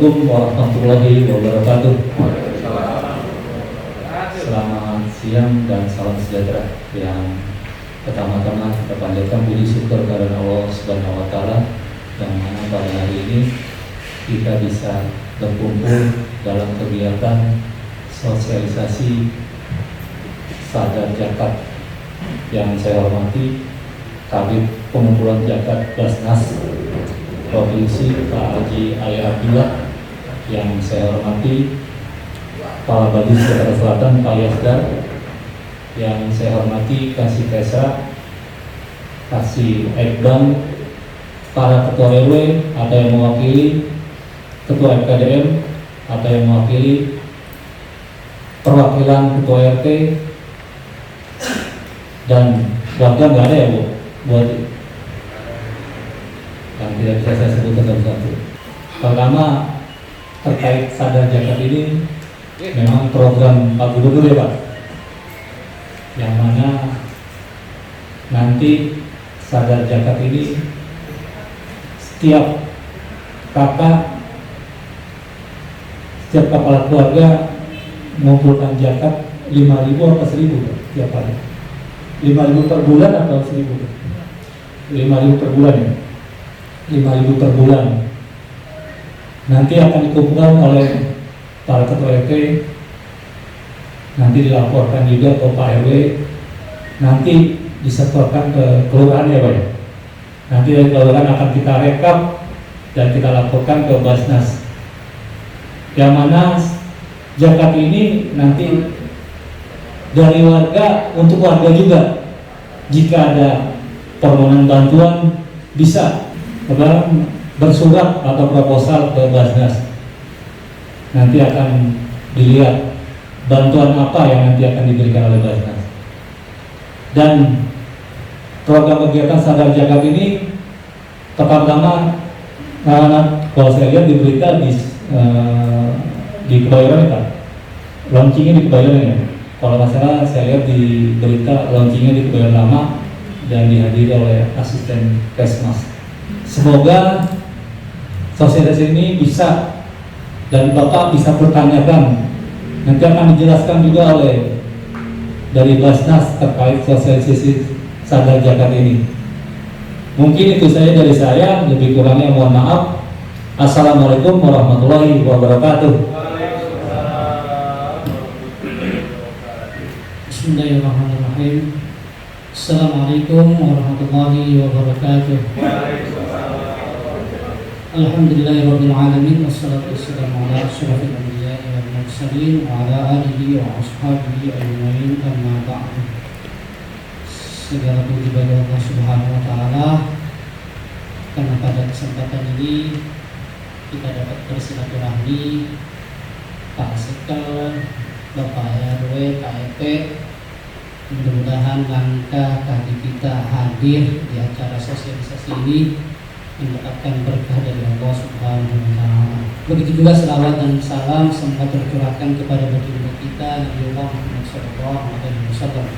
Assalamualaikum warahmatullahi wabarakatuh. Selamat siang dan salam sejahtera. Yang pertama-tama kita panjatkan puji syukur kepada Allah Subhanahu wa Ta'ala, yang mana pada hari ini kita bisa berkumpul dalam kegiatan sosialisasi sadar zakat. Yang saya hormati Kabid Pengumpulan Zakat Basnas Provinsi Pak Haji Ali Abdullah, yang saya hormati Kepala Badi Sumatera Selatan Pak Yasdar, yang saya hormati Kasih Kesa, Kasih Ekbang, para ketua RW atau yang mewakili, ketua FKDM atau yang mewakili perwakilan ketua RT, dan warga nggak ada ya Bu, buat yang tidak bisa saya sebutkan satu-satu. Pertama, terkait sadar zakat ini memang program Pak Gubernur ya Pak, yang mana nanti sadar zakat ini setiap kepala keluarga mengumpulkan zakat 5.000 atau 1.000 tiap hari. 5.000 per bulan atau 1.000? 5.000 per bulan ya. 5.000 per bulan. Nanti akan dikumpulkan oleh para ketua RT, nanti dilaporkan juga ke Pak RW, nanti disetorkan ke kelurahan ya Pak ya. Nanti dari kelurahan akan kita rekap dan kita laporkan ke Basnas. Yang mana zakat ini nanti dari warga untuk warga juga. Jika ada permohonan bantuan bisa bersurat atau proposal ke Basnas. Nanti akan dilihat bantuan apa yang nanti akan diberikan oleh Basnas. Dan program kegiatan sadar zakat ini pertama, kalau saya lihat di berita di Kebayoran ya, launchingnya di Kebayoran ya. Kalau nggak salah saya lihat di berita launchingnya di Kebayoran Lama dan dihadiri oleh asisten Kesmas. Semoga sosialisasi ini bisa dan Bapak bisa pertanyakan, nanti akan dijelaskan juga oleh dari Basnas terkait sosialisasi sadar zakat ini. Mungkin itu saja dari saya, lebih kurangnya mohon maaf. Assalamualaikum warahmatullahi wabarakatuh. Bismillahirrahmanirrahim. Assalamualaikum warahmatullahi wabarakatuh. Alhamdulillahirabbil alamin, wassalatu wassalamu ala asyrofil anbiya'i wal mursalin wa ala alihi wa ashabihi ajmain, amma ba'du. Segala puji bagi Allah Subhanahu wa taala, karena pada kesempatan ini kita dapat bersilaturahmi Pak Sekel, Bapak RW, Pak RT. Mudah-mudahan langkah kaki kita hadir di acara sosialisasi ini mendapatkan berkah dari Allah Subhanahu wa taala. Begitu juga selawat dan salam semoga tercurahkan kepada baginda kita Nabiullah Muhammad sallallahu alaihi wasallam.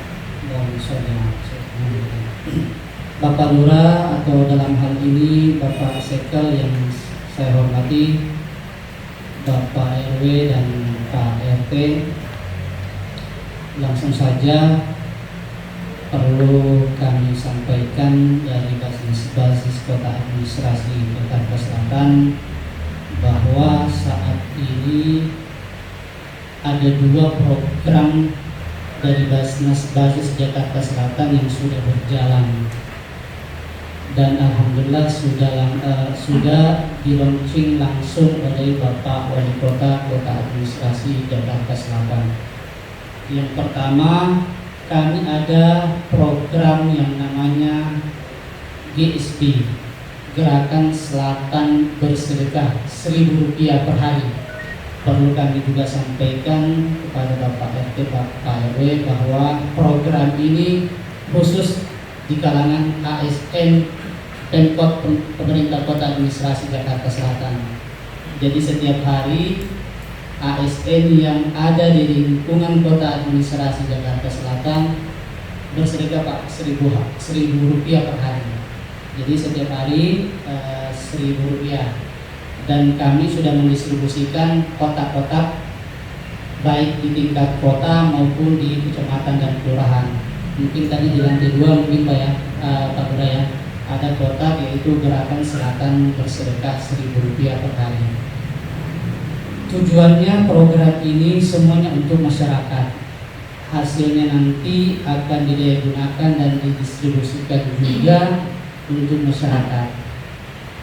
Bapak Lurah atau dalam hal ini Bapak Sekel yang saya hormati, Bapak RW dan Pak RT, langsung saja perlu kami sampaikan dari basis kota administrasi Jakarta Selatan bahwa saat ini ada 2 program dari basis Jakarta Selatan yang sudah berjalan dan alhamdulillah sudah di-launching langsung oleh Bapak Wali Kota Administrasi Jakarta Selatan. Yang pertama, kami ada program yang namanya GSB, Gerakan Selatan Bersedekah, Rp1.000 per hari. Perlu kami juga sampaikan kepada Bapak RT, Pak RW bahwa program ini khusus di kalangan ASN Pemkot Pemerintah Kota Administrasi Jakarta Selatan. Jadi setiap hari ASN yang ada di lingkungan Kota Administrasi Jakarta Selatan bersedekah Pak Rp1.000 per hari. Jadi setiap hari Rp1.000. dan kami sudah mendistribusikan kotak-kotak baik di tingkat kota maupun di kecamatan dan kelurahan. Mungkin tadi di lantai 2 mungkin Pak ya, Pak Lurah ya, ada kotak yaitu Gerakan Selatan Bersedekah Rp1.000 per hari. Tujuannya program ini semuanya untuk masyarakat. Hasilnya nanti akan digunakan dan didistribusikan juga untuk masyarakat.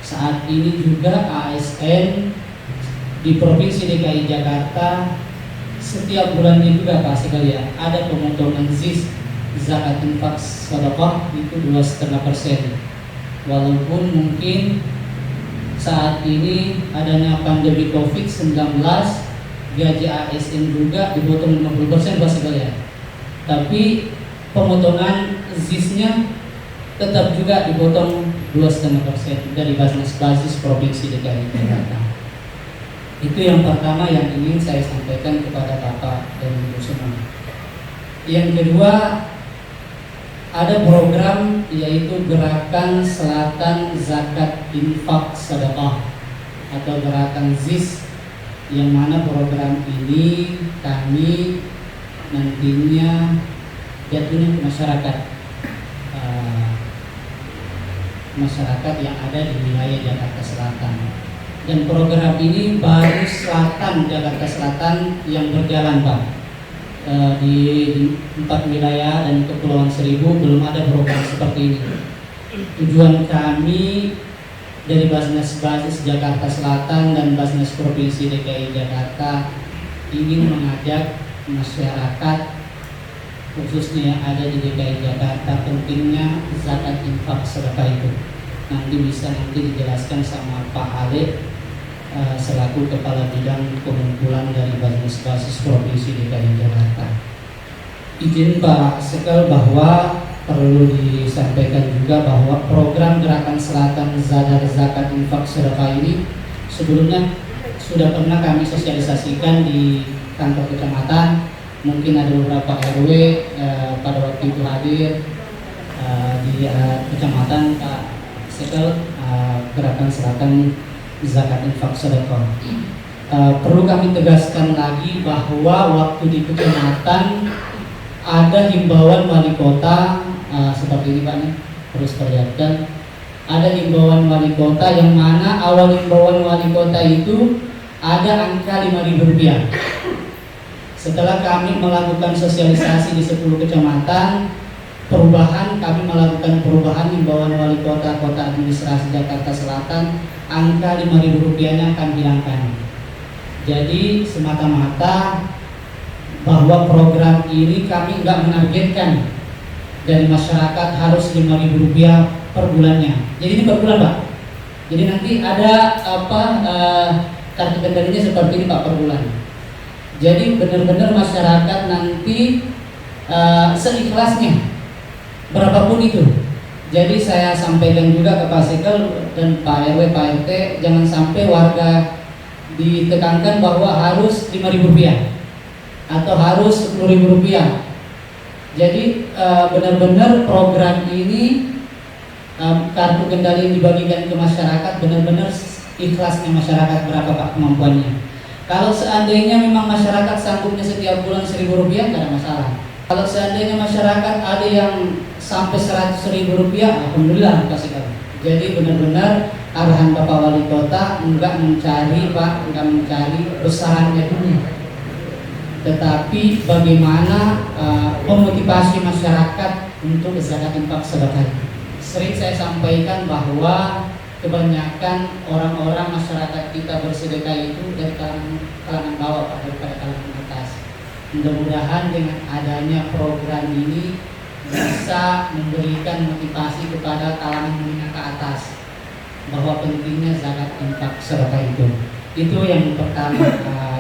Saat ini juga ASN di Provinsi DKI Jakarta setiap bulannya juga Pak sekalian ada pemotongan ZIS zakat infak sedekah itu 2,5%. Walaupun mungkin saat ini adanya pandemi COVID-19, gaji ASN juga dipotong 50% Pak sekalian. Tapi pemotongan ZIS-nya tetap juga dipotong 2,5% dari basis Provinsi DKI Jakarta. Itu yang pertama yang ingin saya sampaikan kepada Bapak dan Ibu semua. Yang kedua, ada program yaitu Gerakan Selatan Zakat Infak Sedekah atau Gerakan ZIS, yang mana program ini kami nantinya jatuhnya ke masyarakat yang ada di wilayah Jakarta Selatan. Dan program ini baru selatan Jakarta Selatan yang berjalan Pak. Di 4 wilayah dan Kepulauan Seribu belum ada program seperti ini. Tujuan kami dari Basnas Basis Jakarta Selatan dan Basnas Provinsi DKI Jakarta ingin mengajak masyarakat khususnya yang ada di DKI Jakarta pentingnya zakat infak sedekah itu. Nanti bisa dijelaskan sama Pak Ale selaku Kepala Bidang Pengumpulan dari Basis Provinsi DKI Jakarta. Izin Pak Sekal bahwa perlu disampaikan juga bahwa program Gerakan Selatan Zakat Infak Sedekah ini sebelumnya sudah pernah kami sosialisasikan di kantor kecamatan. Mungkin ada beberapa RW pada waktu itu hadir di kecamatan Pak Sekal, Gerakan Selatan Zakat Infak Sedekah. Perlu kami tegaskan lagi bahwa waktu di kecamatan ada himbauan wali kota seperti ini Pak nih, terus perlihatkan ada himbauan wali kota yang mana awal himbauan wali kota itu ada angka Rp5.000. Setelah kami melakukan sosialisasi di 10 kecamatan, kami melakukan perubahan himbauan wali kota administrasi Jakarta Selatan, angka Rp5.000-nya akan hilangkan. Jadi semata-mata bahwa program ini kami nggak menargetkan dari masyarakat harus Rp5.000 per bulannya. Jadi ini per bulan Pak. Jadi nanti ada kartu kendalinya seperti ini Pak, per bulan. Jadi benar-benar masyarakat nanti seikhlasnya berapapun itu. Jadi saya sampaikan juga ke Pak Sekal dan Pak RW, Pak RT, jangan sampai warga ditekankan bahwa harus Rp5.000 atau harus Rp10.000. Jadi benar-benar program ini kartu kendali yang dibagikan ke masyarakat benar-benar ikhlasnya masyarakat berapa Pak kemampuannya. Kalau seandainya memang masyarakat sanggupnya setiap bulan Rp1.000 tidak ada masalah. Kalau seandainya masyarakat ada yang sampai Rp100.000, alhamdulillah Pak Sekal. Jadi benar-benar arahan Bapak Wali Kota enggak mencari besarannya dulu, tetapi bagaimana memotivasi masyarakat untuk zakat infak sedekah. Sering saya sampaikan bahwa kebanyakan orang-orang masyarakat kita bersedekah itu dari kalangan bawah Pak, daripada kalangan atas. Mudah-mudahan dengan adanya program ini bisa memberikan motivasi kepada kalangan menengah ke atas bahwa pentingnya zakat infak sedekah itu. Itu yang pertama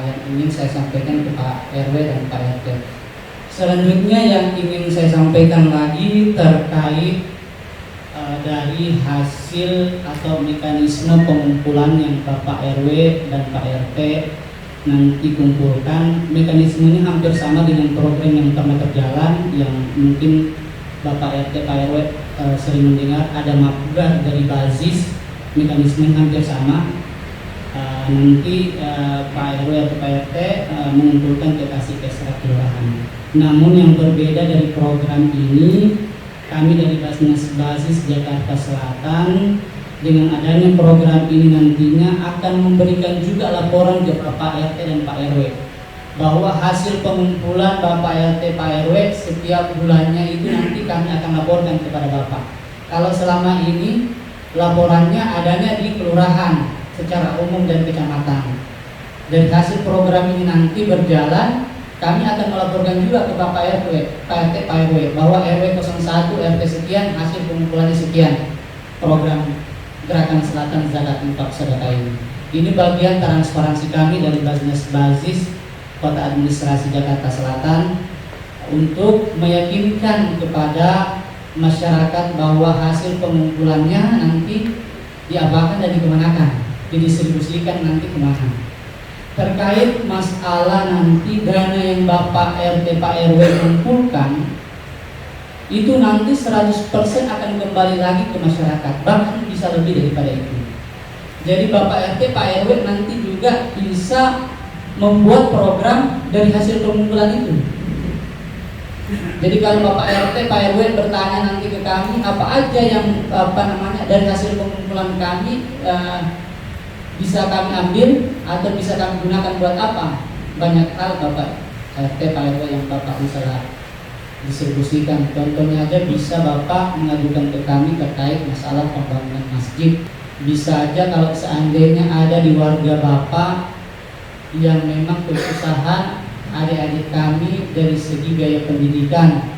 yang ingin saya sampaikan ke Pak RW dan Pak RT. Selanjutnya yang ingin saya sampaikan lagi terkait dari hasil atau mekanisme pengumpulan yang Bapak RW dan Pak RT nanti kumpulkan. Mekanismenya hampir sama dengan program yang pernah berjalan, yang mungkin Bapak RT, Pak RW sering mendengar ada mapgar dari basis. Mekanisme hampir sama. nanti Pak RW atau Pak RT mengumpulkan ke kasih kesra kelurahan. Namun yang berbeda dari program ini, kami dari Basnas Basis Jakarta Selatan dengan adanya program ini nantinya akan memberikan juga laporan ke Bapak RT dan Pak RW bahwa hasil pengumpulan Bapak RT Pak RW setiap bulannya itu nanti kami akan laporkan kepada Bapak. Kalau selama ini laporannya adanya di kelurahan secara umum dan kecamatan. Dari hasil program ini nanti berjalan, kami akan melaporkan juga ke Bapak RW, Pak RT, Pak RW bahwa RW 01 RT sekian hasil pengumpulannya sekian program Gerakan Selatan Zakat Infak Sedekah ini. Ini bagian transparansi kami dari Basnas Basis Kota Administrasi Jakarta Selatan untuk meyakinkan kepada masyarakat bahwa hasil pengumpulannya nanti diapakan dan dikemanakan, didistribusikan nanti kemana. Terkait masalah nanti dana yang Bapak RT Pak RW kumpulkan itu nanti 100% akan kembali lagi ke masyarakat, bahkan bisa lebih daripada itu. Jadi Bapak RT Pak RW nanti juga bisa membuat program dari hasil pengumpulan itu. Jadi kalau Bapak RT Pak RW bertanya nanti ke kami apa aja yang dari hasil pengumpulan kami bisa kami ambil atau bisa kami gunakan buat apa? Banyak hal Bapak RT Pak RW yang Bapak bisa distribusikan. Contohnya aja bisa Bapak mengajukan ke kami terkait masalah pembangunan masjid. Bisa aja kalau seandainya ada di warga Bapak yang memang kesusahan adik-adik kami dari segi biaya pendidikan,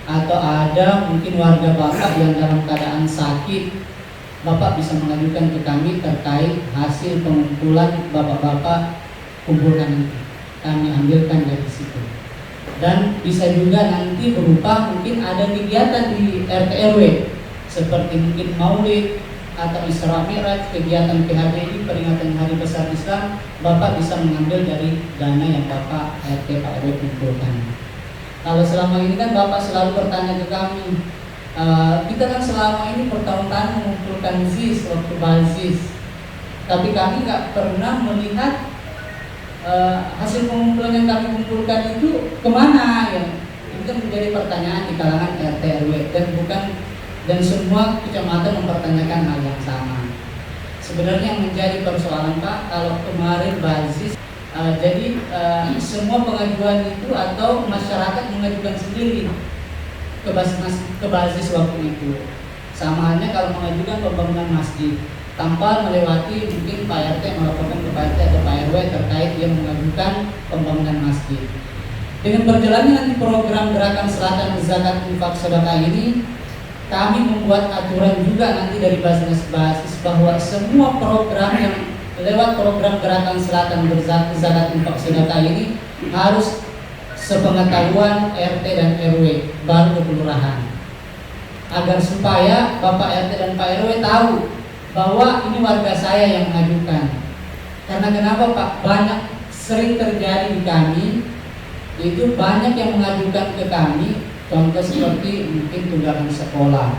atau ada mungkin warga Bapak yang dalam keadaan sakit, Bapak bisa mengajukan ke kami terkait hasil pengumpulan Bapak-Bapak kumpulkan nanti. Kami ambilkan dari situ. Dan bisa juga nanti berupa mungkin ada kegiatan di RT RW seperti mungkin maulid atau Isra Mi'raj, kegiatan PHBI peringatan Hari Besar Islam, Bapak bisa mengambil dari dana yang Bapak RT Pak RW kumpulkan. Kalau selama ini kan Bapak selalu bertanya ke kami, kita kan selama ini bertahun-tahun mengumpulkan ZIS waktu bazis, tapi kami nggak pernah melihat hasil pengumpulan yang kami kumpulkan itu kemana ya? Itu kan menjadi pertanyaan di kalangan RT RW dan semua kecamatan mempertanyakan hal yang sama. Sebenarnya yang menjadi persoalan Pak, kalau kemarin bazis, jadi semua pengajuan itu atau masyarakat mengajukan sendiri ke bazis waktu itu. Sama halnya kalau mengajukan pembangunan masjid, tanpa melewati mungkin Pak RT melaporkan ke Pak RT atau Pak RW terkait yang mengajukan pembangunan masjid. Dengan berjalannya nanti program Gerakan Selatan Zakat Infak Sedekah ini, kami membuat aturan juga nanti dari Basnas Basis bahwa semua program yang lewat program Gerakan Selatan Zakat Infak Sedekah ini harus sepengetahuan RT dan RW baru ke kelurahan, agar supaya Bapak RT dan Pak RW tahu bahwa ini warga saya yang mengajukan. Karena kenapa Pak? Banyak sering terjadi di kami, itu banyak yang mengajukan ke kami, contoh seperti mungkin tunggakan sekolah.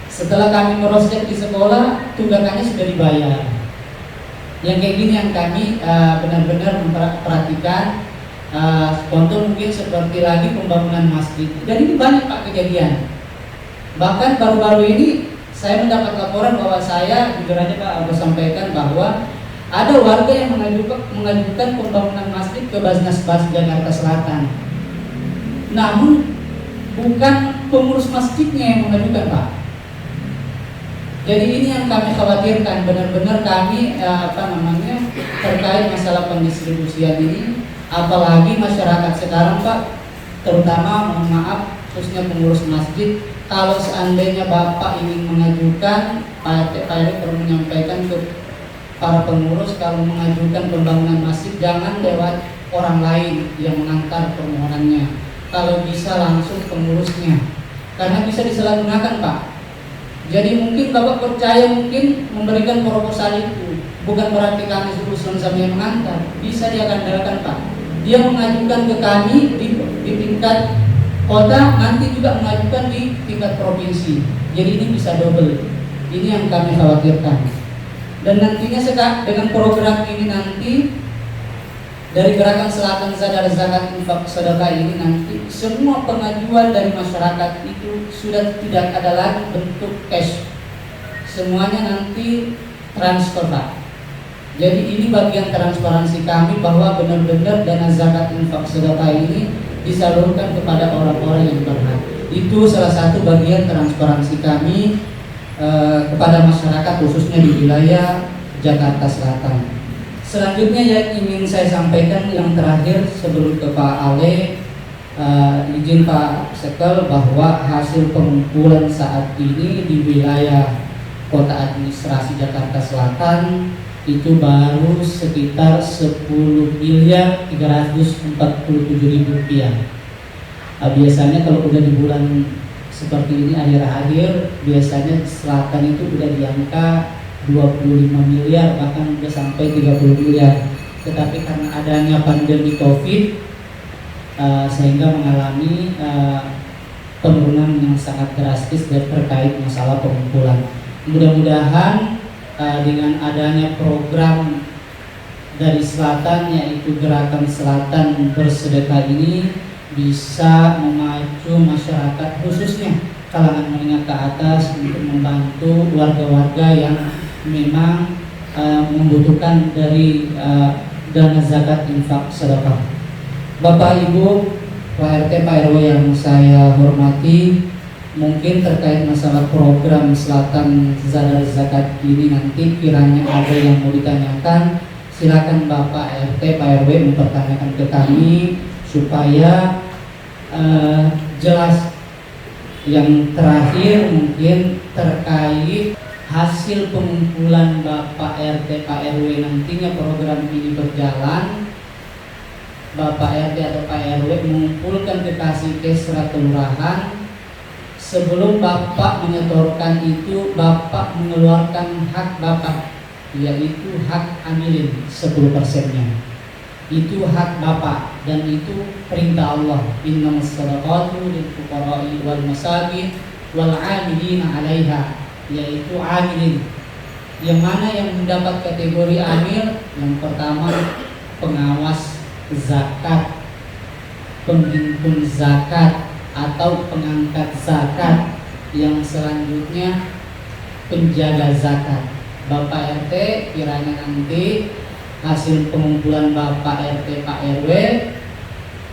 Setelah kami merosek di sekolah, tunggakannya sudah dibayar. Yang kayak gini yang kami benar-benar memperhatikan. Contoh mungkin seperti lagi pembangunan masjid. Jadi ini banyak Pak kejadian. Bahkan baru-baru ini saya mendapat laporan bahwa saya jujur aja Pak harus sampaikan bahwa ada warga yang mengajukan pembangunan masjid ke Basnas Basis Jakarta Selatan. Namun bukan pengurus masjidnya yang mengajukan Pak. Jadi ini yang kami khawatirkan, benar-benar kami terkait masalah pendistribusian ini, apalagi masyarakat sekarang Pak, terutama mohon maaf khususnya pengurus masjid, kalau seandainya Bapak ingin mengajukan, Pak RT perlu menyampaikan ke para pengurus kalau mengajukan pembangunan masjid jangan lewat orang lain yang mengantar permohonannya. Kalau bisa langsung pengurusnya, karena bisa disalahgunakan Pak. Jadi mungkin Bapak percaya mungkin memberikan proposal itu, bukan berarti kami urusan sama yang mengantar. Bisa dia kandalkan Pak. Dia mengajukan ke kami di tingkat kota, nanti juga mengajukan di tingkat provinsi. Jadi ini bisa double. Ini yang kami khawatirkan. Dan nantinya dengan program ini nanti dari Gerakan Selatan Sadar Zakat Infak Sedekah ini nanti semua pengajuan dari masyarakat itu sudah tidak ada lagi bentuk cash, semuanya nanti transfer Pak. Jadi ini bagian transparansi kami bahwa benar-benar dana zakat infak sedekah ini disalurkan kepada orang-orang yang berhak. Itu salah satu bagian transparansi kami kepada masyarakat khususnya di wilayah Jakarta Selatan. Selanjutnya yang ingin saya sampaikan yang terakhir sebelum ke Pak Ale, izin Pak Sekel bahwa hasil pengumpulan saat ini di wilayah Kota Administrasi Jakarta Selatan itu baru sekitar 10.347.000 rupiah. Biasanya kalau udah di bulan seperti ini akhir-akhir biasanya selatan itu udah di angka 25 miliar bahkan udah sampai 30 miliar. Tetapi karena adanya pandemi Covid sehingga mengalami penurunan yang sangat drastis dan terkait masalah pengumpulan. Mudah-mudahan dengan adanya program dari selatan yaitu Gerakan Selatan Bersedekah ini bisa memacu masyarakat khususnya kalangan menengah ke atas untuk membantu warga-warga yang memang membutuhkan dari dana zakat infak sedekah. Bapak Ibu, Pak RT, Pak RW yang saya hormati, mungkin terkait masalah program Selatan Sadar Zakat ini nanti kiranya ada yang mau ditanyakan, silakan Bapak RT, Pak RW mempertanyakan ke kami supaya jelas. Yang terakhir mungkin terkait hasil pengumpulan Bapak RT Pak RW nantinya program ini berjalan, Bapak RT atau Pak RW mengumpulkan ke Kasikersra kelurahan. Sebelum Bapak menyetorkan itu, Bapak mengeluarkan hak Bapak, yaitu hak amilin 10%-nya. Itu hak Bapak dan itu perintah Allah. Innamas shadaqatu lil fuqara'i wal masakin wal 'amilina 'alaiha, yaitu amilin. Yang mana yang mendapat kategori amil? Yang pertama pengawas zakat, penghimpun zakat atau pengangkat zakat. Yang selanjutnya penjaga zakat. Bapak RT kiranya nanti hasil pengumpulan Bapak RT Pak RW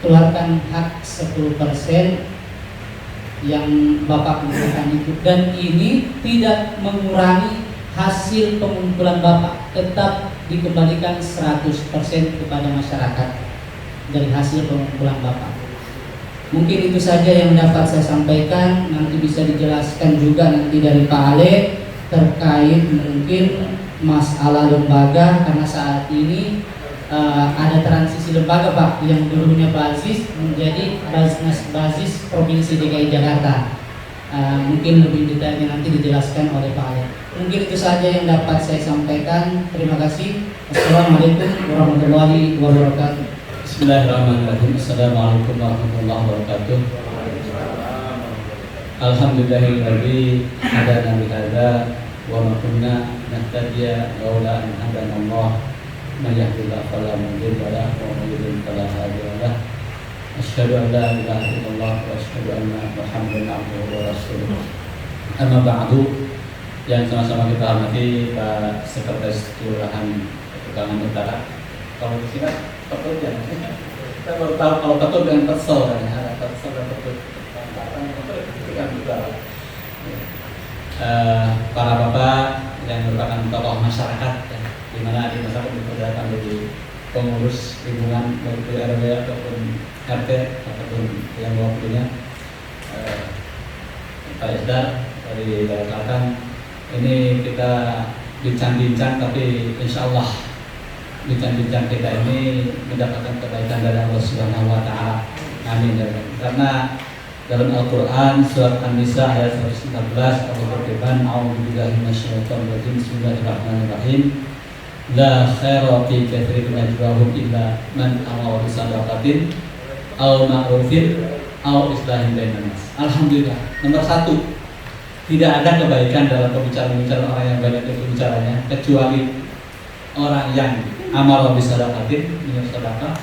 keluarkan hak 10% yang Bapak kumpulkan itu, dan ini tidak mengurangi hasil pengumpulan Bapak, tetap dikembalikan 100% kepada masyarakat dari hasil pengumpulan Bapak. Mungkin itu saja yang dapat saya sampaikan. Nanti bisa dijelaskan juga nanti dari Pak Ale terkait mungkin masalah lembaga, karena saat ini ada transisi lembaga Pak, yang dulunya basis menjadi basis Provinsi DKI Jakarta. Mungkin lebih detailnya nanti dijelaskan oleh Pak Ale. Mungkin itu saja yang dapat saya sampaikan. Terima kasih. Assalamualaikum warahmatullahi wabarakatuh. Bismillahirrahmanirrahim. Assalamualaikum warahmatullahi wabarakatuh. Alhamdulillahilladzi hadana bihadza wa ma kunna nahtadiya laula an hadana Allah. May yahdihillahu fala mudilla lahu wa may yudlil fala hadiya lahu. Asyhadu an la ilaha illallah wa asyhadu anna Muhammadan abduhu wa rasuluh. Amma ba'du. Yang sama-sama kita hormati Pak Sekretaris Kelurahan Pekalongan Utara. Kalau di sini ketut ya. Kita baru tahu kalau ketut dengan kesel kan, ada kesel dan ketut. Para bapak yang merupakan tokoh masyarakat, ya, di mana di masyarakat diperdayakan menjadi pengurus lingkungan baik di RW ataupun RT ataupun yang waktunya Pak Isdar dari Daerah Selatan. Ini kita bincang-bincang, tapi insya Allah bincang-bincang kita ini mendapatkan kebaikan dari Allah Subhanahu Wa Taala. Amin. Karena dalam Al-Quran surat An-Nisa ayat 114 Allah berfirman, A'udzubillahi minasyaitonir rajim, Bismillahirrahmanirrahim. La khaira fi katsirin min najwahum illa man amara bi shadaqatin aw ma'rufin aw islahin bainan nas. Alhamdulillah. Nomor 1, Tidak ada kebaikan dalam pembicaraan orang yang banyak itu bicaranya kecuali orang yang amar bisadaqatin, menyuruh sedekah,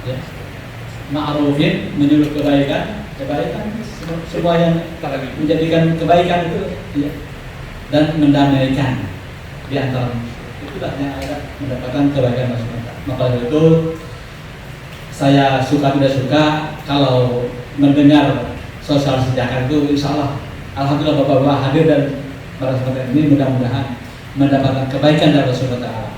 ya, ma'rufin, menyuruh kebaikan semua yang menjadikan kebaikan itu, ya, dan mendamaikan di antara itulah yang akan mendapatkan kebaikan masyarakat. Maka itu saya suka tidak suka kalau mendengar sosial zakat itu, insya Allah, alhamdulillah Bapak-bapak hadir dan pada kesempatan ini mudah-mudahan mendapatkan kebaikan dari Rasulullah.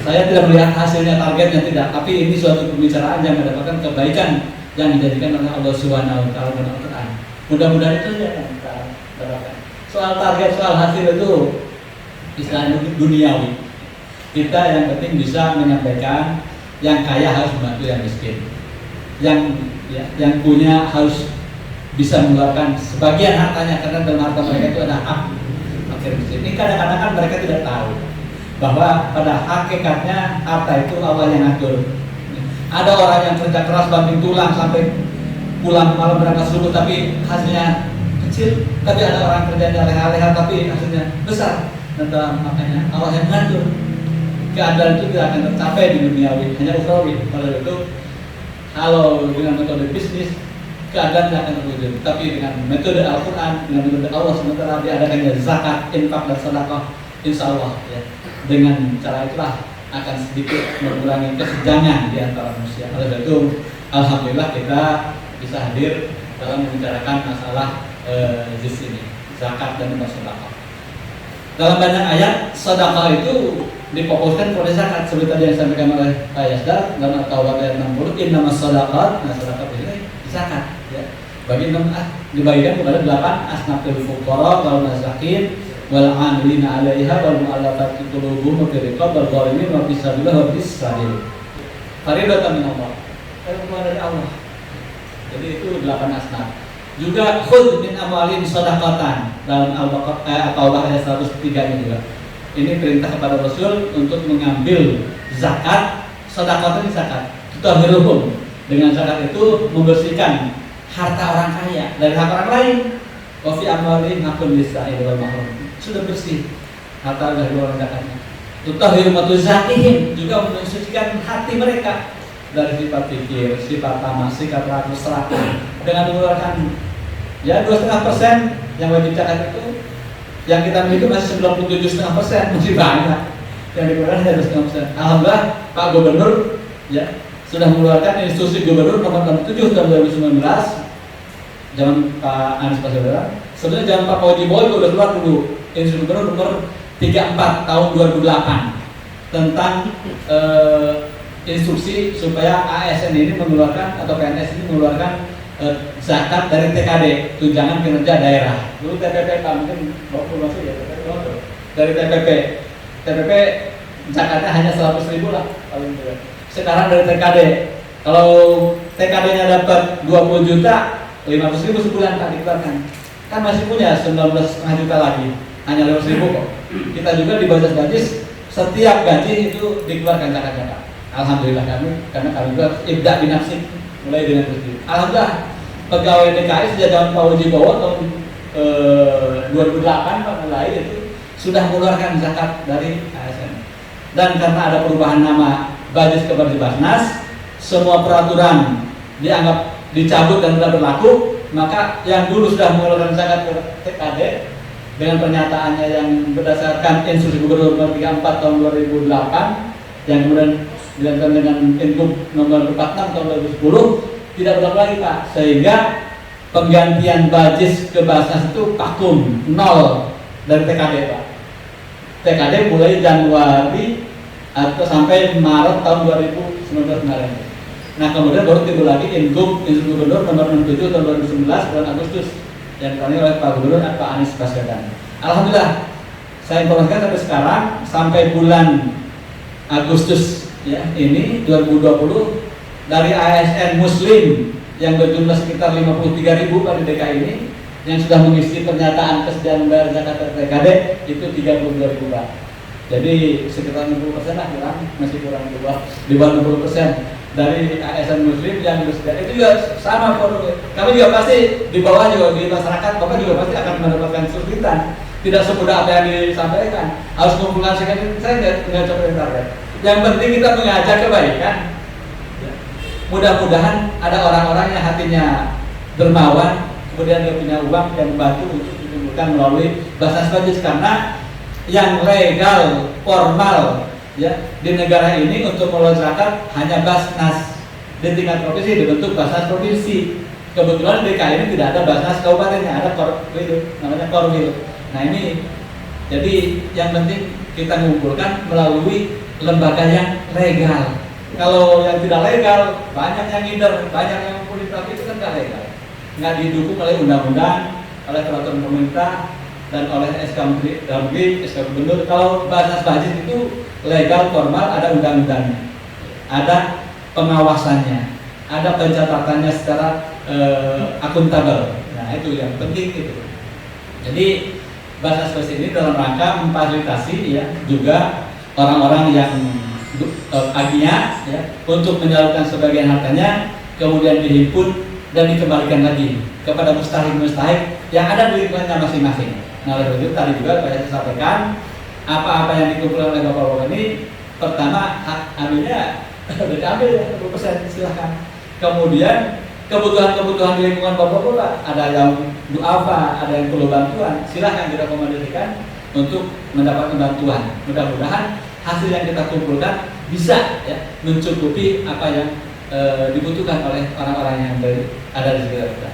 Saya tidak melihat hasilnya, targetnya tidak, tapi ini suatu pembicaraan yang mendapatkan kebaikan yang dijadikan oleh Allah Subhanahu wa taala dalam Al-Qur'an. Mudah-mudahan itu saja yang kita dapatkan. Soal target, soal hasil itu istilahnya duniawi. Kita yang penting bisa menyampaikan, yang kaya harus membantu yang miskin. Yang punya harus bisa mengeluarkan sebagian hartanya, karena dalam harta mereka itu ada hak fakir miskin. Ini kadang-kadang kan mereka tidak tahu bahwa pada hakikatnya harta itu Allah yang ngatur. Ada orang yang kerja keras banting tulang sampai pulang malam berangkat subuh tapi hasilnya kecil, tapi ada orang kerjanya leha-leha tapi hasilnya besar. Dan makanya Allah yang ngatur. Keadaan itu tidak akan tercapai di duniawi, hanya ukhrawi. Kalau dengan metode bisnis keadaan tidak akan terwujud, tapi dengan metode Al-Quran, dengan metode Allah sementara diadakannya zakat, infak dan sedekah, insya Allah, ya, dengan cara itulah akan sedikit mengurangi kesenjangan di antara manusia. Oleh karena itu, alhamdulillah kita bisa hadir dalam membicarakan masalah juz ini, zakat dan sedekah. Dalam banyak ayat, sedekah itu difokuskan pada zakat, seperti tadi yang disampaikan oleh Pak Yasdar dalam At-Taubah ayat 60, innamas shadaqat, nah sedekah ini zakat, ya. Bagi dibagikan kepada 8 asnafil fuqara wal masakin wal 'amilina 'alaiha wal mu'allafati qulubuhum wa fil riqab wal gharimin wa fis sabilillah wa fis sabil. Fariidatan min Allah. Perintah dari Allah. Jadi itu 8 asnaf. Juga khudh min amwalihim shadaqatan dalam Al-Taubah ayat 103-nya juga. Ini perintah kepada Rasul untuk mengambil zakat, sedekah ini zakat. Tutahhiruhum. Dengan zakat itu membersihkan harta orang kaya dari hak orang lain. Wa fi amwalihim haqqun lis-sa'il wal mahrum. Sudah bersih harta dari orang zakatnya. Tutahhiru matuzakihim, juga mensucikan hati mereka dari sifat pikir, sifat tamak, sikap ragu, serakah, dengan mengeluarkan ya 2,5% yang wajib zakat itu. Yang kita miliki masih 97,5%, masih banyak. Yang dikeluarkan hanya 2,5%. Alhamdulillah Pak Gubernur, ya, sudah mengeluarkan instruksi Gubernur nomor 67 tahun 2019, zaman Pak Anies Baswedan. Sebenarnya zaman Pak Fauzi Boy sudah keluar dulu instruksi Gubernur nomor 34 tahun 2008 tentang instruksi supaya ASN ini mengeluarkan atau PNS ini mengeluarkan zakat dari TKD, tunjangan kinerja daerah. Dulu TPP mungkin masuk ya, dari TPP zakatnya hanya 100.000 lah paling tidak. Sekarang dari TKD, kalau TKD-nya dapat 20 juta, 500.000 sebulan tak dikeluarkan. Kan masih punya 19,5 juta lagi, hanya 500.000 kok. Kita juga di Bajis setiap gaji itu dikeluarkan zakat-zakat. Alhamdulillah kami, karena kami juga ibda binafsik mulai dengan itu. Alhamdulillah pegawai DKI sejak zaman Pak Uji Bowo tahun 2008 Pak mulai itu sudah mengeluarkan zakat dari ASN. Dan karena ada perubahan nama Bajis ke Bajibasnas, semua peraturan dianggap dicabut dan tidak berlaku, maka yang dulu sudah mengeluarkan zakat ke TKD dengan pernyataannya yang berdasarkan instruksi Gubernur nomor 34 tahun 2008 yang kemudian dilakukan dengan Instruksi nomor 46 tahun 2010 tidak berlaku lagi Pak, sehingga penggantian Bajis ke Basnas itu vakum, nol dari TKD Pak. TKD mulai Januari atau sampai Maret tahun 2019 kemarin. Nah kemudian baru timbul lagi Instruksi Gubernur nomor 67 tahun 2019 bulan Agustus yang ditangani oleh Pak Gubernur Pak Anies Baswedan. Alhamdulillah saya informasikan sampai sekarang sampai bulan Agustus ya ini 2020 dari ASN Muslim yang berjumlah sekitar 53.000 pada DKI ini yang sudah mengisi pernyataan kesediaan membayar zakat TKD itu 32.000 Pak. Jadi sekitar 60% lah kurang, masih kurang di bawah 60%. dari ASN Muslim yang bersedia itu juga sama forumnya. Kami juga pasti di bawah juga di masyarakat, Bapak juga pasti akan mendapatkan kesulitan. Tidak semudah apa yang disampaikan. Harus mengumpulkan sekian, saya nggak coba target. Yang penting kita mengajak kebaikan. Mudah-mudahan ada orang-orang yang hatinya dermawan, kemudian dia punya uang yang membantu untuk dikumpulkan melalui Basnas Bajis, karena yang legal formal ya di negara ini untuk mengelola zakat hanya Basnas di tingkat provinsi, dibentuk Basnas provinsi. Kebetulan di DKI ini tidak ada Basnas kabupatennya, ada Korwil, namanya Korwil. Nah ini jadi yang penting kita mengumpulkan melalui lembaga yang legal. Kalau yang tidak legal banyak yang ngider, banyak yang politik, itu kan nggak legal, nggak didukung oleh undang-undang, oleh peraturan pemerintah dan oleh SK Menteri Dalam Negeri, SK Gubernur. Kalau Basnas Bajis itu legal formal, ada undang-undangnya, ada pengawasannya, ada pencatatannya secara akuntabel. Nah itu yang penting itu. Jadi Basnas Bajis ini dalam rangka memfasilitasi ya juga orang-orang yang aginya ya untuk menyalurkan sebagian hartanya, kemudian dihimpun dan dikembalikan lagi kepada mustahik yang ada di lingkungannya masing-masing. Nah oleh itu tadi juga saya sampaikan apa-apa yang dikumpulkan oleh bapak-bapak ini, pertama hak ambilnya diambil 20%, silahkan. Kemudian kebutuhan-kebutuhan di lingkungan bapak-bapak, ada yang duafa, ada yang perlu bantuan, silahkan direkomendasikan untuk mendapatkan bantuan. Mudah-mudahan hasil yang kita kumpulkan bisa ya mencukupi apa yang dibutuhkan oleh orang-orang yang ada di sekitar kita.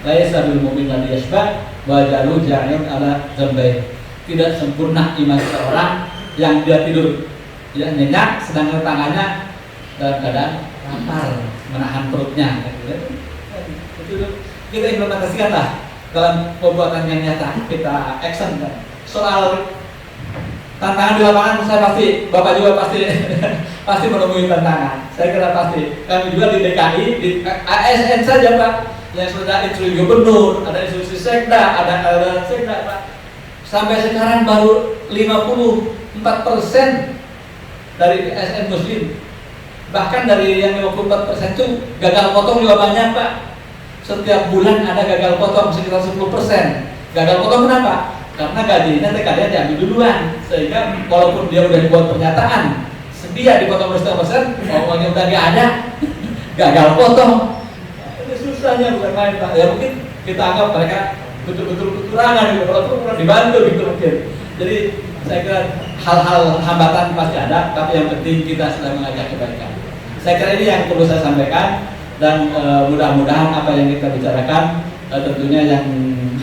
Laisa bil mu'min ladzi yashba wa jalu ja'in ala dzambai. Tidak sempurna iman seorang yang dia tidur ya nyenyak sedangkan tangannya dalam keadaan lapar, menahan perutnya. Itu kita implementasikanlah dalam perbuatan yang nyata, kita action kan. Soal tantangan di lapangan saya pasti, Bapak juga pasti pasti menemui tantangan. Saya kira pasti. Kami juga di DKI, di ASN saja Pak, yang sudah instruksi gubernur, ada instruksi sekda, ada sekda Pak. Sampai sekarang baru 54% dari ASN Muslim. Bahkan dari yang 54% itu gagal potong juga banyak Pak. Setiap bulan ada gagal potong sekitar 10%. Gagal potong kenapa? Karena gajinya TKD diambil duluan, sehingga walaupun dia udah dibuat pernyataan sedia dipotong 10%, uangnya udah nggak ada, gagal potong. Itu susahnya bukan main Pak. Ya mungkin kita anggap mereka betul-betul kekurangan gitu, kalau kurang dibantu gitu mungkin. Jadi saya kira hal-hal hambatan pasti ada, tapi yang penting kita sedang mengajak kebaikan. Saya kira ini yang perlu saya sampaikan, dan mudah-mudahan apa yang kita bicarakan tentunya yang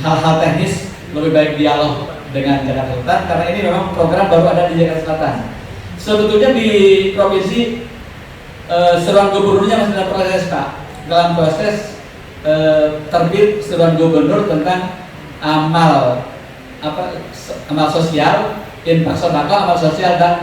hal-hal teknis lebih baik dialog dengan Jakarta Selatan, karena ini memang program baru ada di Jakarta Selatan. Sebetulnya di provinsi seruan gubernurnya masih dalam proses Pak, dalam proses terbit seruan gubernur tentang amal sosial, infak sodako, amal sosial dan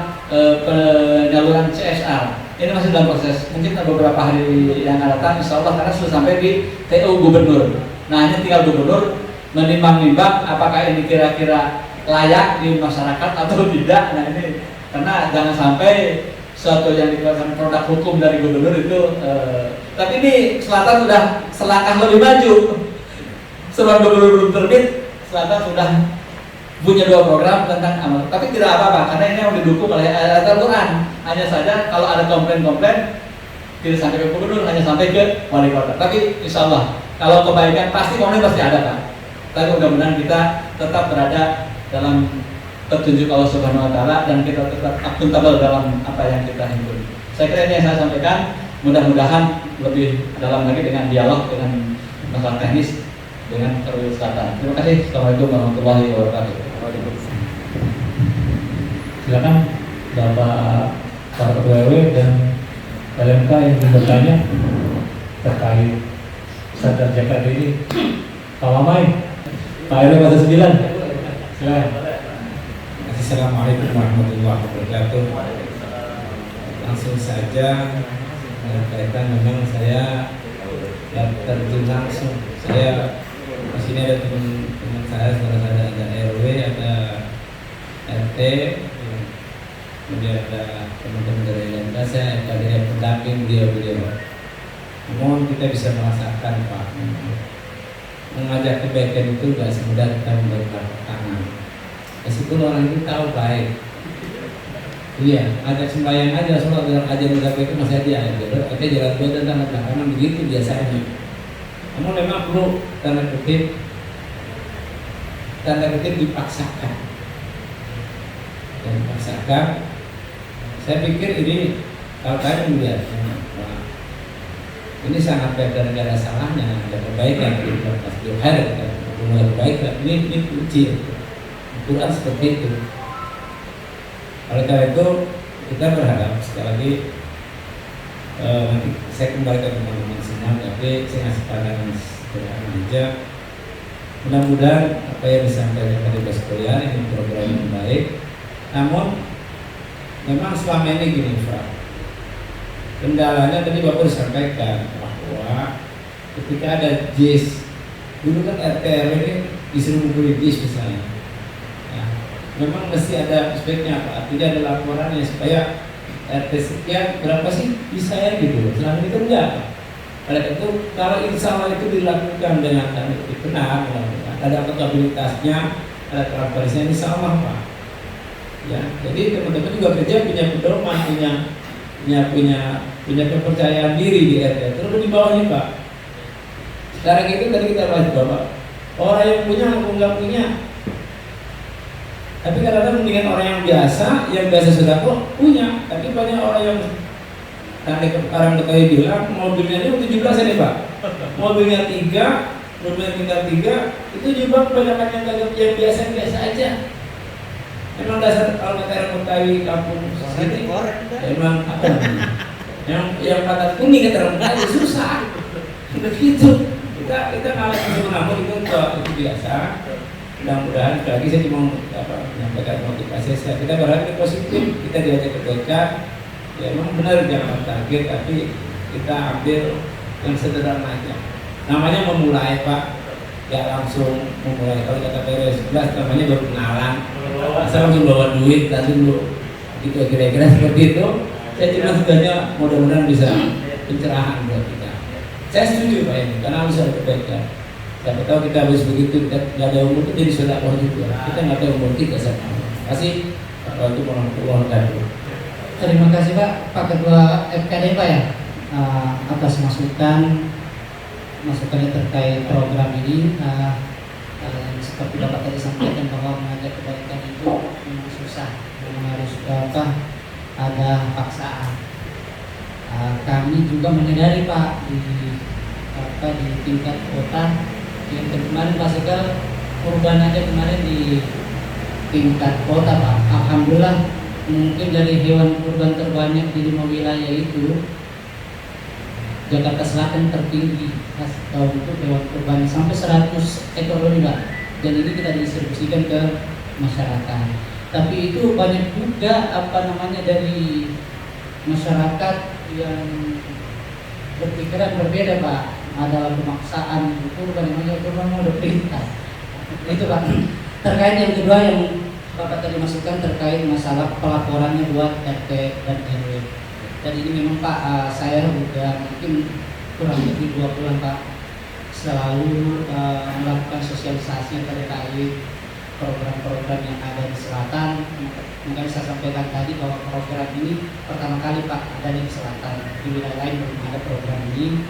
penyaluran CSR. Ini masih dalam proses. Mungkin beberapa hari yang akan datang, insya Allah, karena sudah sampai di TU gubernur. Nah hanya tinggal gubernur menimbang-nimbang apakah ini kira-kira layak di masyarakat atau tidak. Nah ini karena jangan sampai suatu yang dikeluarkan produk hukum dari gubernur itu tapi ini Selatan sudah selangkah lebih maju. Sebelum gubernur belum terbit, Selatan sudah punya 2 program tentang amal. Tapi tidak apa-apa, karena ini yang didukung oleh Al-Quran. Hanya saja kalau ada komplain-komplain tidak sampai ke gubernur, hanya sampai ke wali kota. Tapi insya Allah kalau kebaikan pasti komplain pasti ada Pak. Tapi mudah-mudahan kita tetap berada dalam petunjuk Allah Subhanahu Wa Taala dan kita tetap akuntabel dalam apa yang kita himpun. Saya kira ini yang saya sampaikan. Mudah-mudahan lebih dalam lagi dengan dialog dengan masalah teknis dengan Korwil Selatan. Terima kasih. Assalamualaikum warahmatullahi wabarakatuh. Silakan Bapak Ketua RW dan LMK yang ingin bertanya terkait sadar Jakarta ini. Pak Mamai, Pak RW Pasar 9. Silakan. Assalamualaikum warahmatullahi wabarakatuh. Langsung saja berkaitan, memang saya terjun langsung. Saya di sini ada teman-teman saya, saudara-saudara ada RW, ada RT. kemudian ada teman-teman dari LMK, saya dari pendamping beliau-beliau. Namun kita bisa merasakan Pak, mengajak kebaikan itu gak semudah kita memberikan tangan. Meskipun orang itu tahu baik, iya, ajak sembahyang aja, sholat dalam ajaran agama itu masih aja jalan buat dan tanda belakangan begitu biasanya. Namun memang perlu tanda kutip dipaksakan. Dan dipaksakan. Saya pikir ini kalau kalian melihat, ini sangat baik dan tidak ada salahnya, ada kebaikan di dalam masjid hari, ada kebaikan. Ini kunci. Quran seperti itu. Oleh karena itu kita berharap sekali lagi nanti saya kembali ke teman-teman semua, tapi saya ngasih pandangan sederhana aja. Mudah-mudahan apa yang disampaikan tadi sekalian ini program yang baik. Namun memang selama ini gini Pak, kendalanya tadi Bapak disampaikan bahwa ketika ada JIS, dulu kan RT RW ini disuruh mengumpulkan JIS misalnya. Memang mesti ada aspeknya Pak, tidak ada laporannya supaya RT sekian berapa sih bisa ya gitu. Selama ini kan enggak. Oleh itu kalau insya Allah itu dilakukan dengan benar, ada akuntabilitasnya, ada transparansinya, insya Allah Pak. Ya, jadi teman-teman juga kerja punya pedoman, punya kepercayaan diri di RT. Terus di bawahnya Pak. Sekarang itu tadi kita bahas Bapak, orang yang punya aku nggak punya. Tapi kadang-kadang mendingan orang yang biasa sudah kok punya. Tapi banyak orang yang nanti orang Betawi bilang mobilnya ini 17 ini Pak. Mobilnya 3, mobilnya tinggal 3, itu juga kebanyakan yang biasa aja. Memang dasar kalau kata Betawi kampung sini, memang apa namanya? Yang kata kuning kata orang Betawi susah. Begitu. Kita ngalah semua, namun itu biasa. Mudah-mudahan lagi saya cuma menyampaikan motivasi saya. Kita berharap positif, kita diajak kebaikan. Ya memang benar jangan target, tapi kita ambil yang sederhana aja. Namanya memulai Pak, ya langsung memulai. Kalau kata PRS 11 namanya baru kenalan. Asal langsung bawa duit, langsung dulu. Itu kira-kira seperti itu. Saya cuma sebenarnya mudah-mudahan bisa pencerahan buat kita. Saya setuju Pak ini, karena harus ada kebaikan. Siapa tahu kita habis begitu, kita nggak ada umur itu jadi sedekah juga. Kita nggak tahu umur kita sama. Terima kasih untuk warahmatullahi wabarakatuh. Terima kasih Pak Ketua FKD Pak ya, atas masukannya terkait program ini. Seperti Bapak tadi sampaikan bahwa mengajak kebaikan itu memang susah, memang harus ada paksaan. Kami juga menyadari Pak di tingkat kota. Yang kemarin Pak Sekal urban aja kemarin di tingkat kota Pak. Alhamdulillah mungkin dari hewan kurban terbanyak di 5 wilayah itu Jakarta Selatan tertinggi untuk hewan kurban sampai 100 ekor lebih Pak. Dan ini kita didistribusikan ke masyarakat. Tapi itu banyak juga dari masyarakat yang berpikiran berbeda Pak. Ada pemaksaan kurban yang kurban mau perintah. Itu Pak. Terkait yang kedua yang Bapak tadi masukkan terkait masalah pelaporannya buat RT dan RW. Dan ini memang Pak, saya udah mungkin kurang lebih 2 bulan Pak selalu melakukan sosialisasi terkait program-program yang ada di selatan. Mungkin saya sampaikan tadi bahwa program ini pertama kali Pak ada di selatan, di wilayah lain belum ada program ini.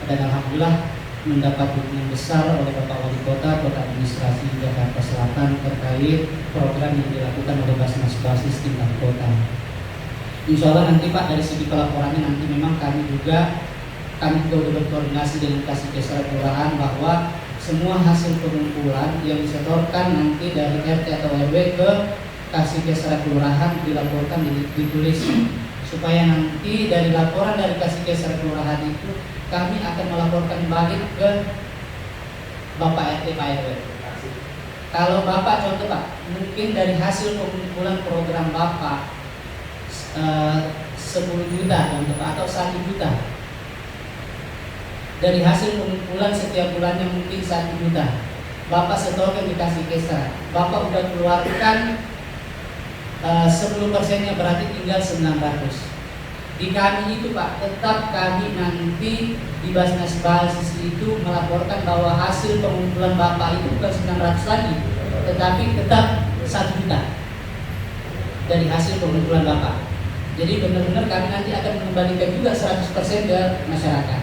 Dan alhamdulillah mendapat dukungan besar oleh Bapak Wali Kota, Kota Administrasi Jakarta Selatan terkait program yang dilakukan oleh Basnas Basis tingkat kota. Insya Allah nanti Pak dari segi pelaporannya nanti memang kami juga sudah berkoordinasi dengan Kasih Desa Kelurahan bahwa semua hasil pengumpulan yang disetorkan nanti dari RT atau RW ke Kasih Desa Kelurahan dilaporkan, ditulis supaya nanti dari laporan dari Kasih Desa Kelurahan itu kami akan melaporkan balik ke Bapak RT Pak RW. Kalau Bapak contoh Pak, mungkin dari hasil pengumpulan program Bapak 10 juta contoh Pak, atau 1 juta. Dari hasil pengumpulan setiap bulannya mungkin 1 juta. Bapak setorkan dikasih Kesra. Bapak udah keluarkan 10%-nya berarti tinggal 900. Di kami itu Pak, tetap kami nanti di Basnas Basis itu melaporkan bahwa hasil pengumpulan Bapak itu bukan 900 lagi, tetapi tetap 1 juta dari hasil pengumpulan Bapak. Jadi benar-benar kami nanti akan mengembalikan juga 100% ke masyarakat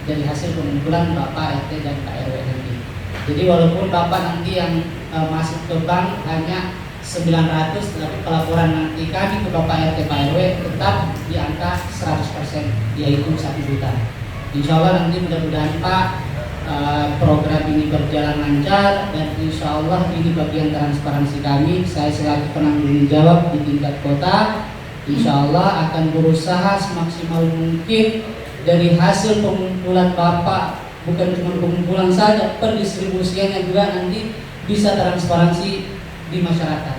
dari hasil pengumpulan Bapak RT dan Pak RW nanti. Jadi walaupun Bapak nanti yang masuk ke bank hanya 900, tapi pelaporan nanti kami ke Bapak RT Pak RW tetap di angka 100%, yaitu 1 juta. Insya Allah nanti mudah-mudahan Pak program ini berjalan lancar, dan insya Allah ini bagian transparansi kami. Saya selaku penanggung jawab di tingkat kota, insya Allah akan berusaha semaksimal mungkin dari hasil pengumpulan Bapak, bukan cuma pengumpulan saja, pendistribusiannya juga nanti bisa transparansi di masyarakat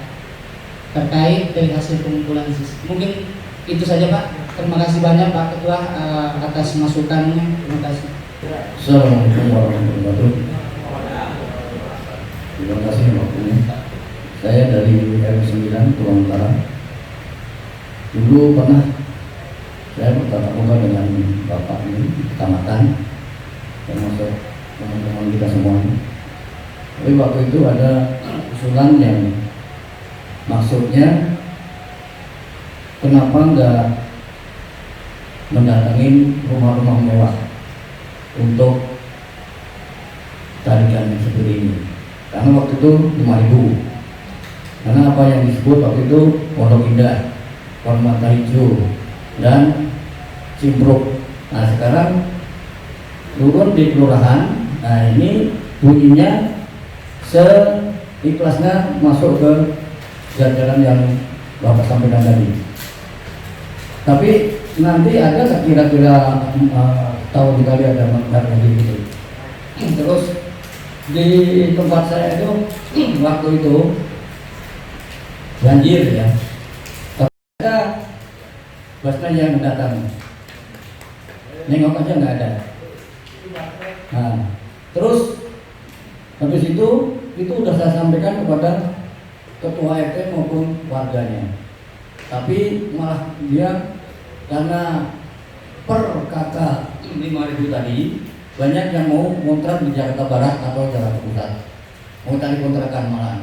terkait dari hasil pengumpulan SIS. Mungkin itu saja Pak. Terima kasih banyak Pak Ketua atas masukannya. Terima kasih. Assalamualaikum warahmatullahi wabarakatuh. Terima kasih waktunya. Saya dari RW 9 Tulang Utara. Dulu pernah saya bertatap muka dengan Bapak ini di kecamatan, termasuk teman-teman kita semuanya. Tapi waktu itu ada usulan yang maksudnya kenapa enggak mendatangin rumah-rumah mewah untuk tarikan seperti ini. Karena waktu itu 5.000. Karena apa yang disebut waktu itu Pondok Indah, Permata Hijau, dan Cimpruk. Nah sekarang turun di kelurahan. Nah ini bunyinya seikhlasnya masuk ke jajaran yang Bapak sampaikan tadi. Tapi nanti ada kira-kira tahun sekali ada makar gitu. Terus di tempat saya itu waktu itu banjir ya. Ada busnya yang datang, nengok aja nggak ada. Nah, terus habis itu udah saya sampaikan kepada ketua RT maupun warganya. Tapi malah dia karena per kakak 5.000 tadi banyak yang mau kontrak di Jakarta Barat atau Jakarta Pusat, mau cari kontrakan malah.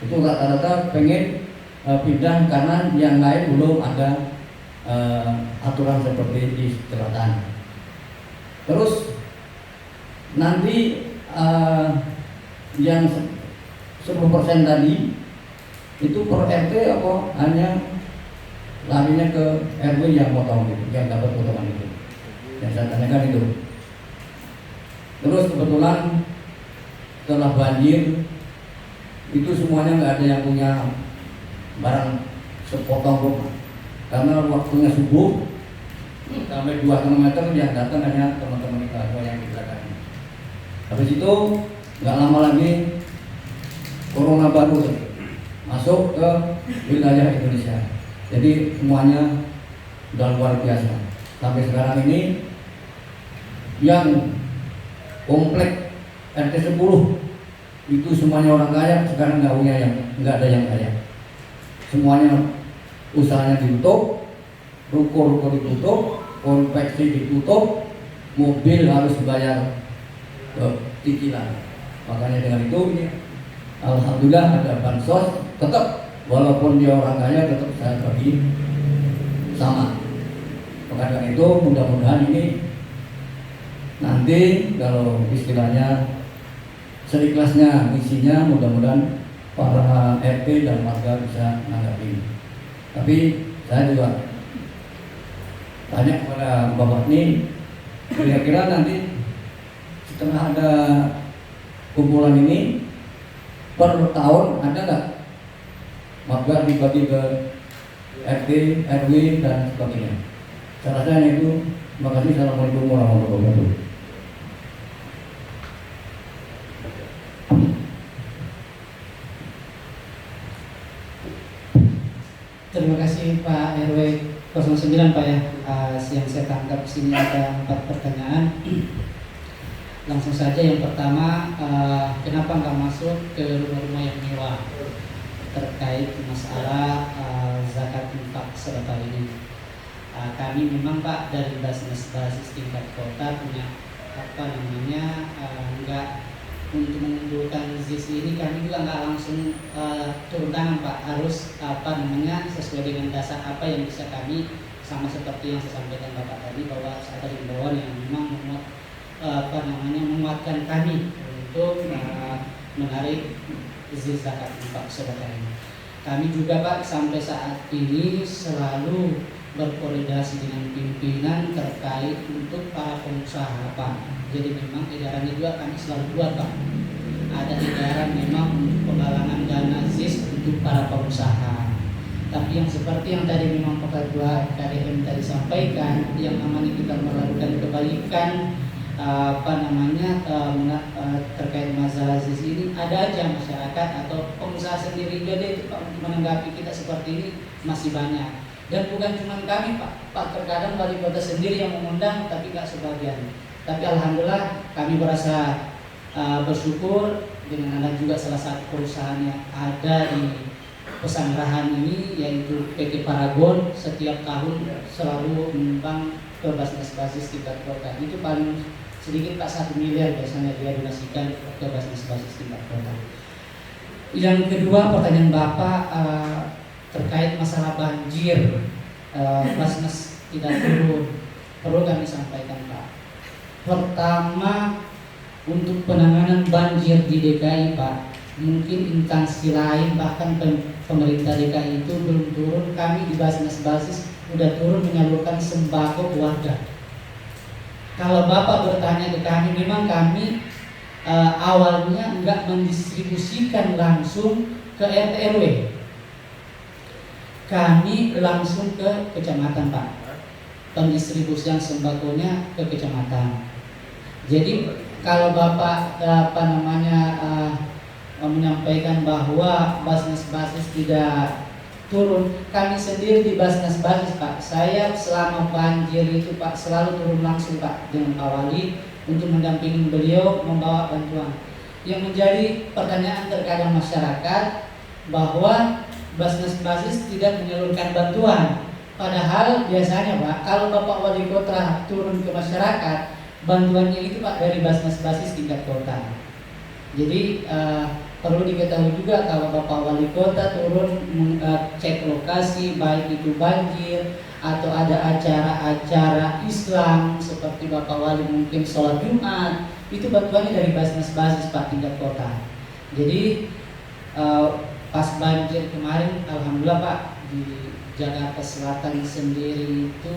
Itu rata-rata pengen pindah karena yang lain belum ada aturan seperti di selatan. Terus nanti yang 10% tadi itu per RT apa hanya larinya ke RW yang potong gitu, yang dapat potongan itu. Yang saya tanyakan itu. Terus kebetulan setelah banjir itu semuanya nggak ada yang punya barang sepotong rumah, karena waktunya subuh sampai 2 km yang datang hanya teman-teman kita atau yang di belakang. Habis itu nggak lama lagi corona baru masuk ke wilayah Indonesia. Jadi semuanya udah luar biasa. Sampai sekarang ini yang komplek RT 10 itu semuanya orang kaya, sekarang nggak ada yang kaya. Semuanya usahanya ditutup, ruko-ruko ditutup, konveksi ditutup, mobil harus bayar cicilan. Makanya dengan itu ini alhamdulillah ada bansos, tetap walaupun dia orang kaya tetap saya bagi sama. Maka dengan itu mudah-mudahan ini nanti kalau istilahnya seikhlasnya isinya, mudah-mudahan para RT dan warga bisa menanggapi. Tapi saya juga tanya kepada Bapak ini, kira-kira nanti setelah ada kumpulan ini per tahun ada nggak makbar dibagi ke RT, RW dan sebagainya. Saya rasa itu. Terima kasih. Assalamualaikum warahmatullahi wabarakatuh. Terima kasih Pak RW 09 Pak ya. Yang saya tangkap sini ada 4 pertanyaan. Langsung saja yang pertama, kenapa nggak masuk ke rumah-rumah yang mewah? terkait masalah zakat infak sedekah ini. Kami memang Pak dari basis tingkat kota punya nggak untuk mengumpulkan ZIS ini, kami juga nggak langsung turun tangan Pak, harus sesuai dengan dasar apa yang bisa kami, sama seperti yang saya sampaikan Bapak tadi bahwa ada himbauan yang memang menguatkan kami untuk menarik ZIS zakat infak sedekah ini. Kami juga Pak sampai saat ini selalu berkoordinasi dengan pimpinan terkait untuk para pengusaha Pak. Jadi memang edarannya juga kami selalu buat Pak. Ada edaran memang untuk penggalangan dana ZIS untuk para pengusaha. Tapi yang seperti yang tadi memang Pak Ketua KDM tadi sampaikan, yang namanya kita melakukan kebaikan terkait masalah ZIS ini, ada aja masyarakat atau pengusaha sendiri juga itu Pak untuk menanggapi kita seperti ini masih banyak. Dan bukan cuma kami Pak, terkadang wali kota sendiri yang mengundang tapi nggak sebagian. Tapi alhamdulillah kami merasa bersyukur dengan ada juga salah satu perusahaan yang ada di Pesanggerahan ini, yaitu PT Paragon, setiap tahun selalu menyumbang ke basis tingkat kota. Itu paling sedikit Pak 1 miliar biasanya dia donasikan ke basis tingkat kota. Yang kedua, pertanyaan Bapak terkait masalah banjir, Basnas tidak turun, perlu kami sampaikan Pak. Pertama, untuk penanganan banjir di DKI Pak, mungkin instansi lain bahkan pemerintah DKI itu belum turun. Kami di basis sudah turun menyalurkan sembako ke warga. Kalau Bapak bertanya ke kami, memang kami awalnya enggak mendistribusikan langsung ke RT RW. Kami langsung ke kecamatan Pak, pendistribusian sembakonya ke kecamatan. Jadi kalau Bapak menyampaikan bahwa basis tidak turun, kami sendiri di basis Pak, saya selama banjir itu Pak selalu turun langsung Pak dengan Pak Wali untuk mendampingi beliau membawa bantuan. Yang menjadi pertanyaan terkadang masyarakat bahwa basis tidak menyalurkan bantuan, padahal biasanya Pak kalau Bapak Wali Kota turun ke masyarakat, bantuannya itu Pak dari basis tingkat kota. Jadi perlu diketahui juga kalau Bapak Wali Kota turun cek lokasi, baik itu banjir atau ada acara-acara Islam seperti Bapak Wali mungkin sholat Jumat, itu bantuannya dari basis Pak tingkat kota. Jadi pas banjir kemarin, alhamdulillah Pak di Jakarta Selatan sendiri itu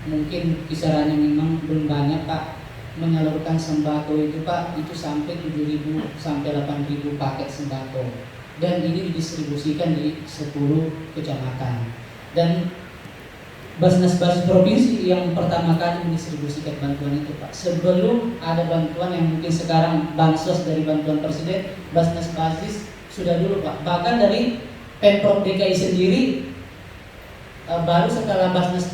mungkin kisarannya memang belum banyak Pak menyalurkan sembako itu Pak, itu sampai 7.000 sampai 8.000 paket sembako, dan ini didistribusikan di 10 kecamatan. Dan basis provinsi yang pertama kali mendistribusikan bantuan itu Pak, sebelum ada bantuan yang mungkin sekarang bansos dari bantuan presiden, basis sudah dulu Pak. Bahkan dari Pemprov DKI sendiri baru setelah basis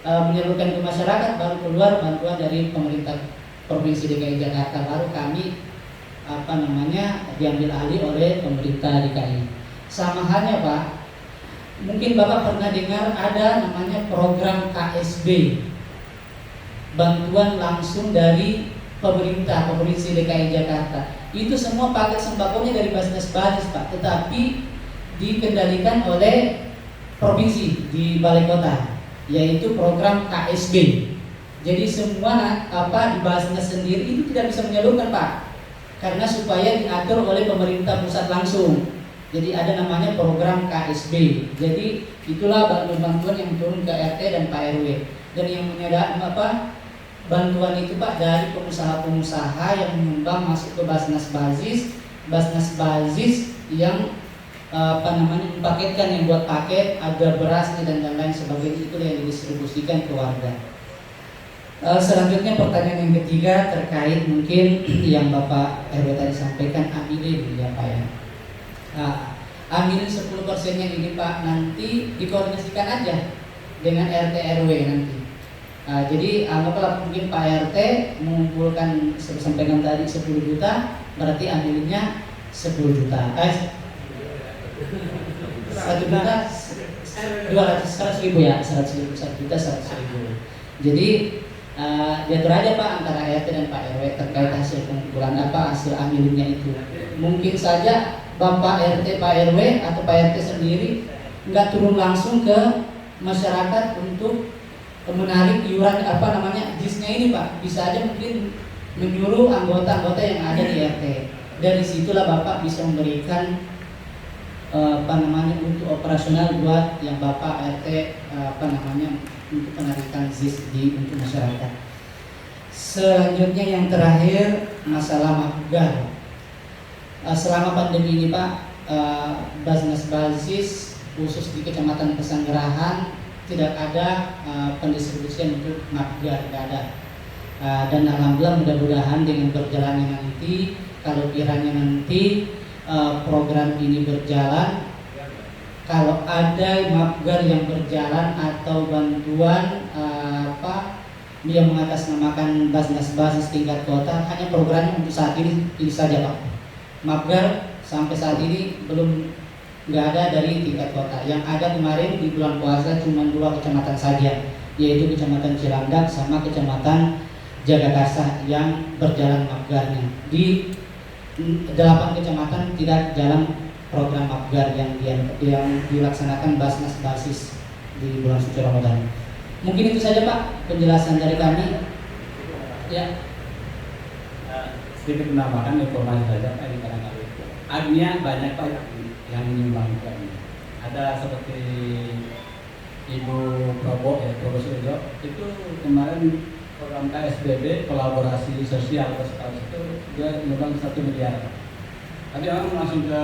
menyalurkan ke masyarakat baru keluar bantuan dari pemerintah Provinsi DKI Jakarta, baru kami diambil alih oleh pemerintah DKI. Sama halnya Pak, mungkin Bapak pernah dengar ada namanya program KSB, bantuan langsung dari pemerintah Provinsi DKI Jakarta. Itu semua paket sembakonya dari basis Pak, tetapi dikendalikan oleh provinsi di balai kota, yaitu program KSB. Jadi semua di Basnas sendiri itu tidak bisa menyalurkan Pak, karena supaya diatur oleh pemerintah pusat langsung. Jadi ada namanya program KSB. Jadi itulah bantuan yang turun ke RT dan Pak RW. Dan yang menyadari bantuan itu Pak dari pengusaha-pengusaha yang menyumbang masuk ke Basnas Basis yang mempaketkan, yang buat paket, ada berasnya dan lain-lain sebagainya, itu yang didistribusikan ke warga. Selanjutnya pertanyaan yang ketiga terkait mungkin yang Bapak RW tadi sampaikan, amilin ya Pak ya. Amilin 10%-nya ini Pak nanti dikoordinasikan aja dengan RT RW nanti. Jadi anggaplah mungkin Pak RT mengumpulkan sampaikan tadi 10 juta, berarti amilinnya 10 juta. 1.200.000 100.000 ya, 100.000. Jadi diatur aja Pak antara RT dan Pak RW terkait hasil pengumpulan hasil amilnya itu. Mungkin saja Bapak RT, Pak RW atau Pak RT sendiri nggak turun langsung ke masyarakat untuk menarik iuran JIS-nya ini Pak. Bisa aja mungkin menyuruh anggota-anggota yang ada di RT. Dari situlah Bapak bisa memberikan untuk operasional buat yang Bapak RT untuk penarikan ZIS untuk masyarakat. Selanjutnya yang terakhir masalah mapgar. Selama pandemi ini Pak, Basnas Basis khusus di Kecamatan Pesanggerahan tidak ada pendistribusian untuk mapgar, tidak ada. Dan alhamdulillah mudah-mudahan dengan berjalannya nanti, kalau kiranya nanti program ini berjalan, kalau ada mapgar yang berjalan atau bantuan yang mengatasnamakan Basnas Basis tingkat kota, hanya programnya untuk saat ini saja Pak. Mapgar sampai saat ini belum nggak ada dari tingkat kota. Yang ada kemarin di bulan puasa cuma 2 kecamatan saja, yaitu Kecamatan Cilandak sama Kecamatan Jagakarsa yang berjalan mapgarnya. Di 8 kecamatan tidak jalan program mapgar yang dilaksanakan Basnas Basis di bulan suci Ramadan. Mungkin itu saja Pak penjelasan dari kami. Ya. Sedikit menambahkan informasi saja Pak, ini barangkali. Artinya banyak Pak yang menyumbang ini. Ada seperti Ibu Probo itu kemarin program KSBB kolaborasi sosial itu dia menyumbang 1 miliar. Tapi memang langsung ke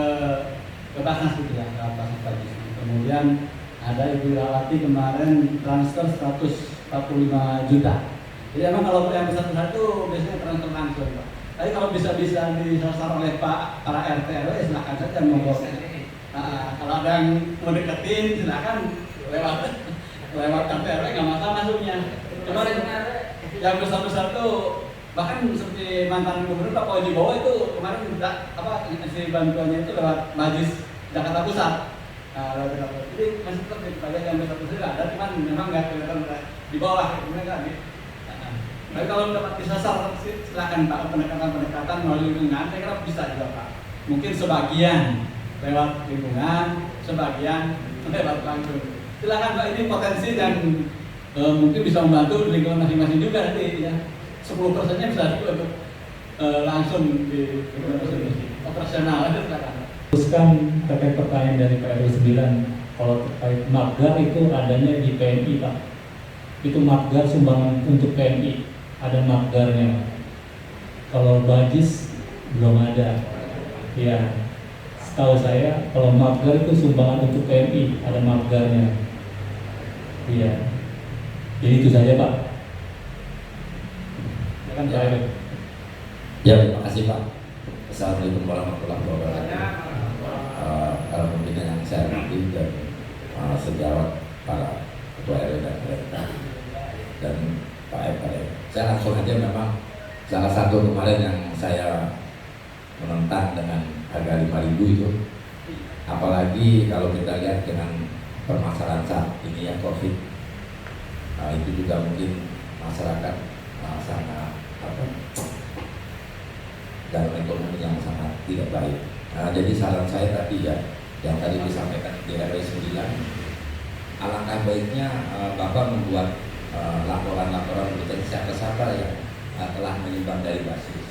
Basnas gitu ya, ke Basnas Basis. Kemudian ada Ibu Rawati kemarin transfer 145 juta. Jadi memang kalau yang besar-besar itu biasanya transfer langsung Pak. Tapi kalau bisa disasar oleh para RT RW silakan saja monggo. Kalau ada yang mau deketin silakan lewat RT RW nggak masalah masuknya. Kemarin yang besar-besar tuh bahkan seperti mantan gubernur Pak Oji Bowo itu kemarin isi bantuannya itu lewat Majlis Jakarta Pusat. Jadi masih tetap pada yang besar-besar ada, cuman memang nggak kelihatan di bawah mereka gitu. Tapi kalau dapat disasar silakan Pak, pendekatan melalui lingkungan saya kira bisa juga Pak. Mungkin sebagian lewat lingkungan, sebagian lewat langsung. Silakan Pak, ini potensi dan mungkin bisa membantu di lingkungan masing-masing juga nanti ya. 10%-nya bisa untuk langsung di operasional. Teruskan terkait pertanyaan dari Pak RW 9, kalau terkait mapgar itu adanya di PMI Pak. Itu mapgar sumbangan untuk PMI, ada mapgarnya. Kalau Bajis belum ada. Ya, setahu saya kalau mapgar itu sumbangan untuk PMI, ada mapgarnya. Iya. Jadi itu saja Pak. Ya, terima kasih Pak. Assalamualaikum warahmatullahi wabarakatuh. Para pimpinan yang saya hormati dan sejawat para ketua RW dan RT dan Pak RT. Saya langsung aja, memang salah satu kemarin yang saya menentang dengan harga 5.000 itu, apalagi kalau kita lihat dengan permasalahan saat ini ya COVID, itu juga mungkin masyarakat sangat dalam ekonomi yang sangat tidak baik. Jadi saran saya tadi ya, yang tadi disampaikan di RW 9, alangkah baiknya Bapak membuat laporan-laporan berkaitan siapa-siapa yang telah menyumbang dari basis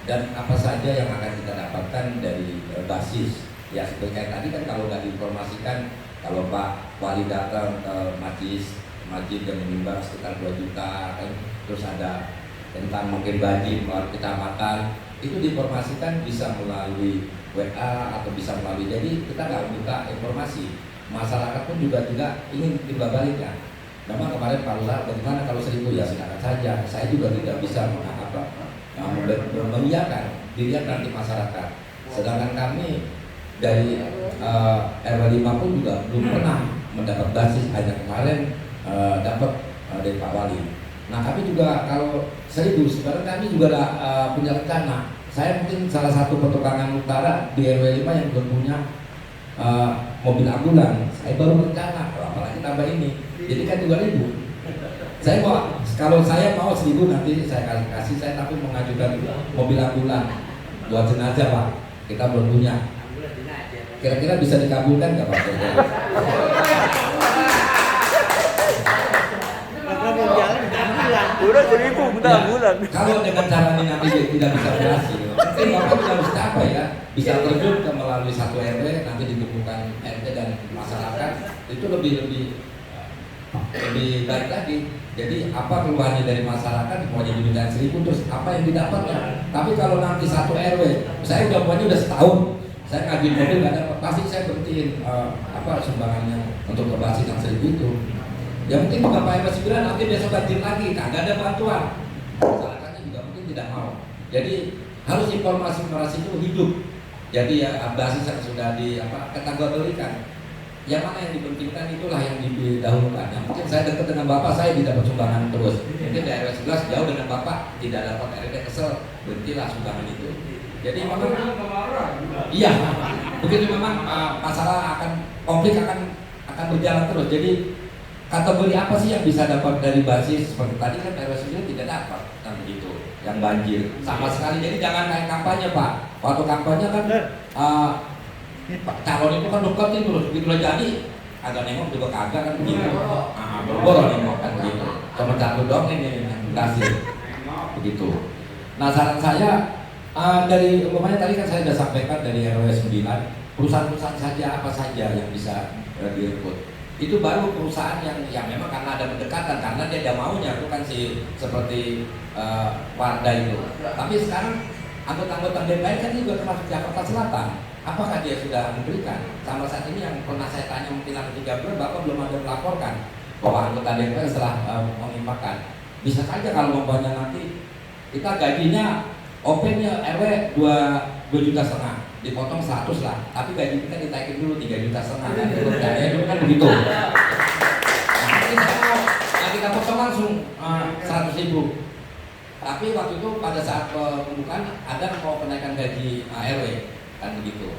dan apa saja yang akan kita dapatkan dari basis. Ya seperti tadi kan kalau nggak diinformasikan, kalau Pak Wali datang ke masjid yang menyumbang sekitar 2 juta kan, terus ada tentang mungkin bagi melalui kecamatan, itu diinformasikan bisa melalui WA atau bisa melalui, jadi kita nggak buka informasi. Masyarakat pun juga tidak ingin timbal baliknya. Memang kemarin Pak Lurah, bagaimana kalau 1.000 ya silakan saja. Saya juga tidak bisa mengiyakan, dilihat nanti masyarakat. Sedangkan kami dari RW 5 pun juga belum pernah mendapat basis, hanya kemarin dapat dari Pak Wali. Nah kami juga kalau 1.000 sebenarnya kami juga ada punya rencana. Saya mungkin salah satu pertukangan utara di RW 5 yang belum punya mobil ambulan, saya baru berencana, apalagi tambah ini, jadi kan 2.000. Saya mau, kalau saya mau 1.000 nanti saya kasih, saya tapi mengajukan mobil ambulan buat jenazah Pak, kita belum punya. Kira-kira bisa dikabulkan nggak Pak? Udah 1.000 minta ambulan. Kalau dengan cara ini nanti tidak bisa berhasil, mungkin Bapak juga harus capai ya, bisa terjun ke melalui satu RW, nanti ditemukan RT dan masyarakat, itu lebih baik lagi. Jadi apa keluhannya dari masyarakat mau jadi dimintain 1.000, terus apa yang didapatnya. Tapi kalau nanti satu RW, saya udah setahun, saya ngajuin mobil nggak dapat, pasti saya berhentiin sumbangannya untuk ke basis yang 1.000 itu. Ya mungkin Bapak RW 9 nanti besok banjir lagi, kagak ada bantuan. Masyarakatnya juga mungkin tidak mau. Jadi harus informasi itu hidup. Jadi ya basis yang sudah kategorikan. Yang mana yang dipentingkan itulah yang didahulukan. Yang mungkin saya dekat dengan Bapak, saya tidak dapat sumbangan terus. Mungkin di RW 11 jauh dengan Bapak, tidak dapat RW kesel, berhentilah sumbangan itu. Jadi memang iya, begitu memang masalah konflik akan berjalan terus. Jadi kategori apa sih yang bisa dapat dari basis seperti tadi kan RW 9 tidak dapat kan begitu, yang banjir sama sekali. Jadi jangan kayak kampanye Pak. Waktu kampanye kan calon itu kan deketin terus, begitu lah jadi agak nengok juga kagak kan begitu. Boro nengok kan begitu. Cuma satu dong ini yang berhasil begitu. Nah saran saya dari umpamanya tadi kan saya sudah sampaikan dari RW 9 perusahaan-perusahaan saja apa saja yang bisa direkrut. Itu baru perusahaan yang memang karena ada pendekatan, karena dia ada maunya itu kan seperti Wardah itu. Tapi sekarang anggota-anggota DPR kan juga termasuk Jakarta Selatan. Apakah dia sudah memberikan? Sampai saat ini yang pernah saya tanya mungkin ada 3 bulan, Bapak belum ada melaporkan bahwa anggota DPR setelah mengimpakan. Bisa saja kalau umpamanya nanti kita gajinya OP-nya RW 2,5 juta, dipotong 100 lah, tapi gaji kita ditaikin dulu 3,5 juta kan dulu kan begitu. Nah, kita potong langsung 100.000. Tapi waktu itu pada saat pembukaan ada mau kenaikan gaji RW kan begitu.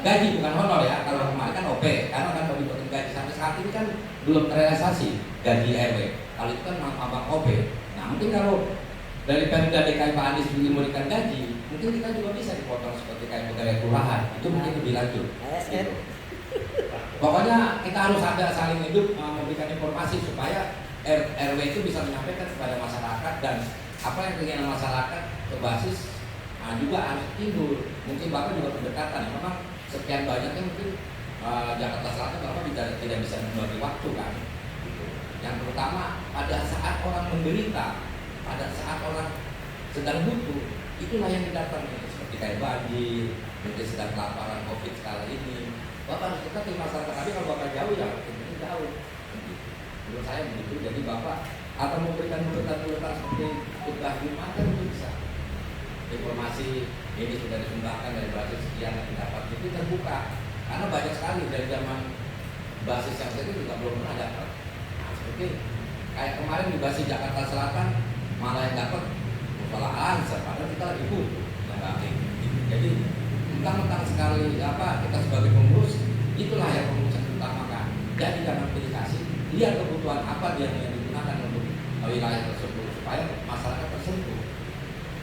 Gaji bukan honor ya, kalau kemarin kan OP, karena kan kalau dipotong gaji sampai saat ini kan belum terrealisasi gaji RW. Kalau itu kan abang OP. Nah mungkin kalau dari Pemda DKI Pak Anies memberikan gaji, mungkin kita juga bisa dipotong seperti kayak pegawai kelurahan. Itu mungkin lebih lanjut. Gitu. Pokoknya kita harus ada saling hidup memberikan informasi supaya RW itu bisa menyampaikan kepada masyarakat dan apa yang keinginan masyarakat ke basis juga harus timbul. Mungkin Bapak juga pendekatan. Memang sekian banyaknya mungkin Jakarta Selatan Bapak tidak bisa membagi waktu kan. Gitu. Yang terutama pada saat orang menderita, pada saat orang sedang butuh, itulah yang didatangi seperti kayak banjir, mungkin sedang kelaparan COVID kali ini. Bapak harus dekat di masyarakat. Tapi kalau Bapak jauh ya mungkin jauh. Menurut saya begitu. Jadi Bapak akan memberikan urutan-urutan seperti khutbah Jumat kan itu bisa. Informasi ini sudah disumbangkan dari basis sekian yang didapat itu terbuka. Karena banyak sekali dari zaman basis yang itu juga belum pernah dapat. Nah, seperti kayak kemarin di basis Jakarta Selatan malah yang dapat kepala answer, padahal kita lagi butuh jadi mentang-mentang sekali kita sebagai pengurus itulah yang pengurus yang utamakan. Jadi jangan pilih kasih, lihat kebutuhan apa yang digunakan untuk wilayah tersebut supaya masyarakat tersentuh.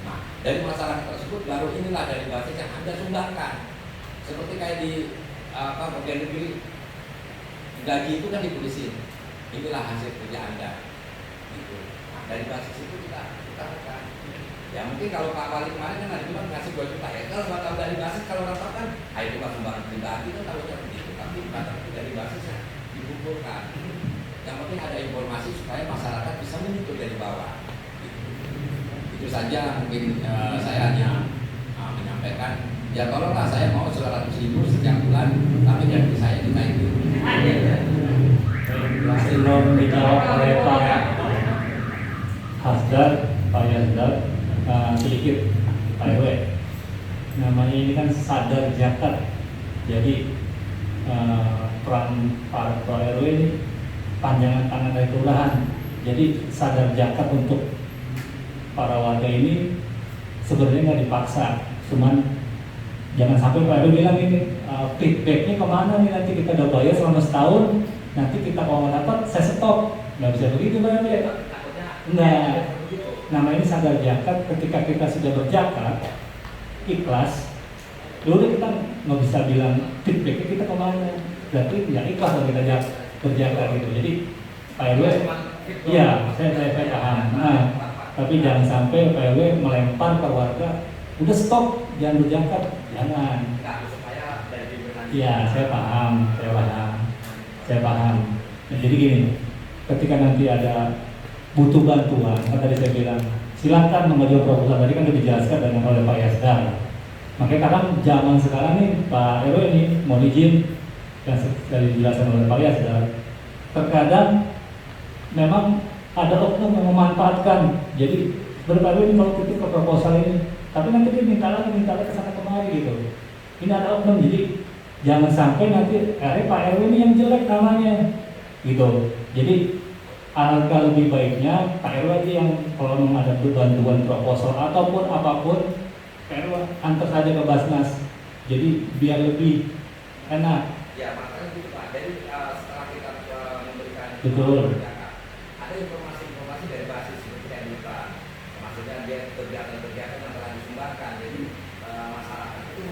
Nah dari masyarakat tersebut baru inilah dari basis yang Anda sumbangkan. Seperti kayak di bagian negeri gaji itu kan ditulisin, inilah hasil kerja Anda. Gitu. Nah, dari basis itu kita lakukan. Ya mungkin kalau Pak Wali kemarin kan ada bilang ngasih 2 juta ya. Kalau tahu dari basis kalau rata kan, itu kan sumbangan pribadi kan tahunya begitu. Tapi dari basis ya dikumpulkan. Yang penting ada informasi supaya masyarakat bisa menyentuh dari bawah. Gitu. Itu saja mungkin saya hanya menyampaikan. Ya tolonglah saya mau 100.000 setiap bulan, tapi gaji saya ditaikin. Belum dijawab oleh Pak Hasdar, Pak Yazdar, sedikit Pak RW. Namanya ini kan sadar zakat. Jadi peran para RW ini panjangan tangan dari kelurahan. Jadi sadar zakat untuk para warga ini sebenarnya nggak dipaksa, cuman Jangan sampai Pak RW bilang ini feedbacknya kemana nih, nanti kita udah bayar selama setahun, nanti kita kalau nggak dapat saya stop. Nggak bisa begitu Pak RW. Enggak. Nama ini sadar zakat. Ketika kita sudah berzakat ikhlas, dulu kita nggak bisa bilang feedbacknya kita kemana, berarti ya ikhlas kalau kita berzakat gitu. Jadi Pak RW, iya saya paham. Nah, tapi jangan sampai Pak RW melempar ke warga, udah stop, jangan berzakat, jangan. Iya, saya paham. Nah, jadi gini, ketika nanti ada butuh bantuan, kan tadi saya bilang, silakan mengajukan proposal. Tadi kan sudah dijelaskan dengan oleh Pak Yasdar. Makanya kadang zaman sekarang nih Pak RW ini mau izin yang dari dijelaskan oleh Pak Yasdar, terkadang memang ada oknum yang memanfaatkan. Jadi berapa ini kalau kita ke proposal ini, tapi nanti dia minta lagi ke sana kemari gitu. Ini ada oknum, jadi jangan sampai nanti Pak RW ini yang jelek namanya gitu. Jadi alangkah lebih baiknya Pak RW aja yang kalau memang ada bantuan proposal ataupun apapun, Pak RW antar saja ke Basnas. Jadi biar lebih enak. Ya makanya gitu Pak. Jadi setelah kita memberikan Betul. ada informasi-informasi dari basis seperti yang kita, maksudnya dia kegiatan-kegiatan yang telah disumbangkan. Jadi masyarakat itu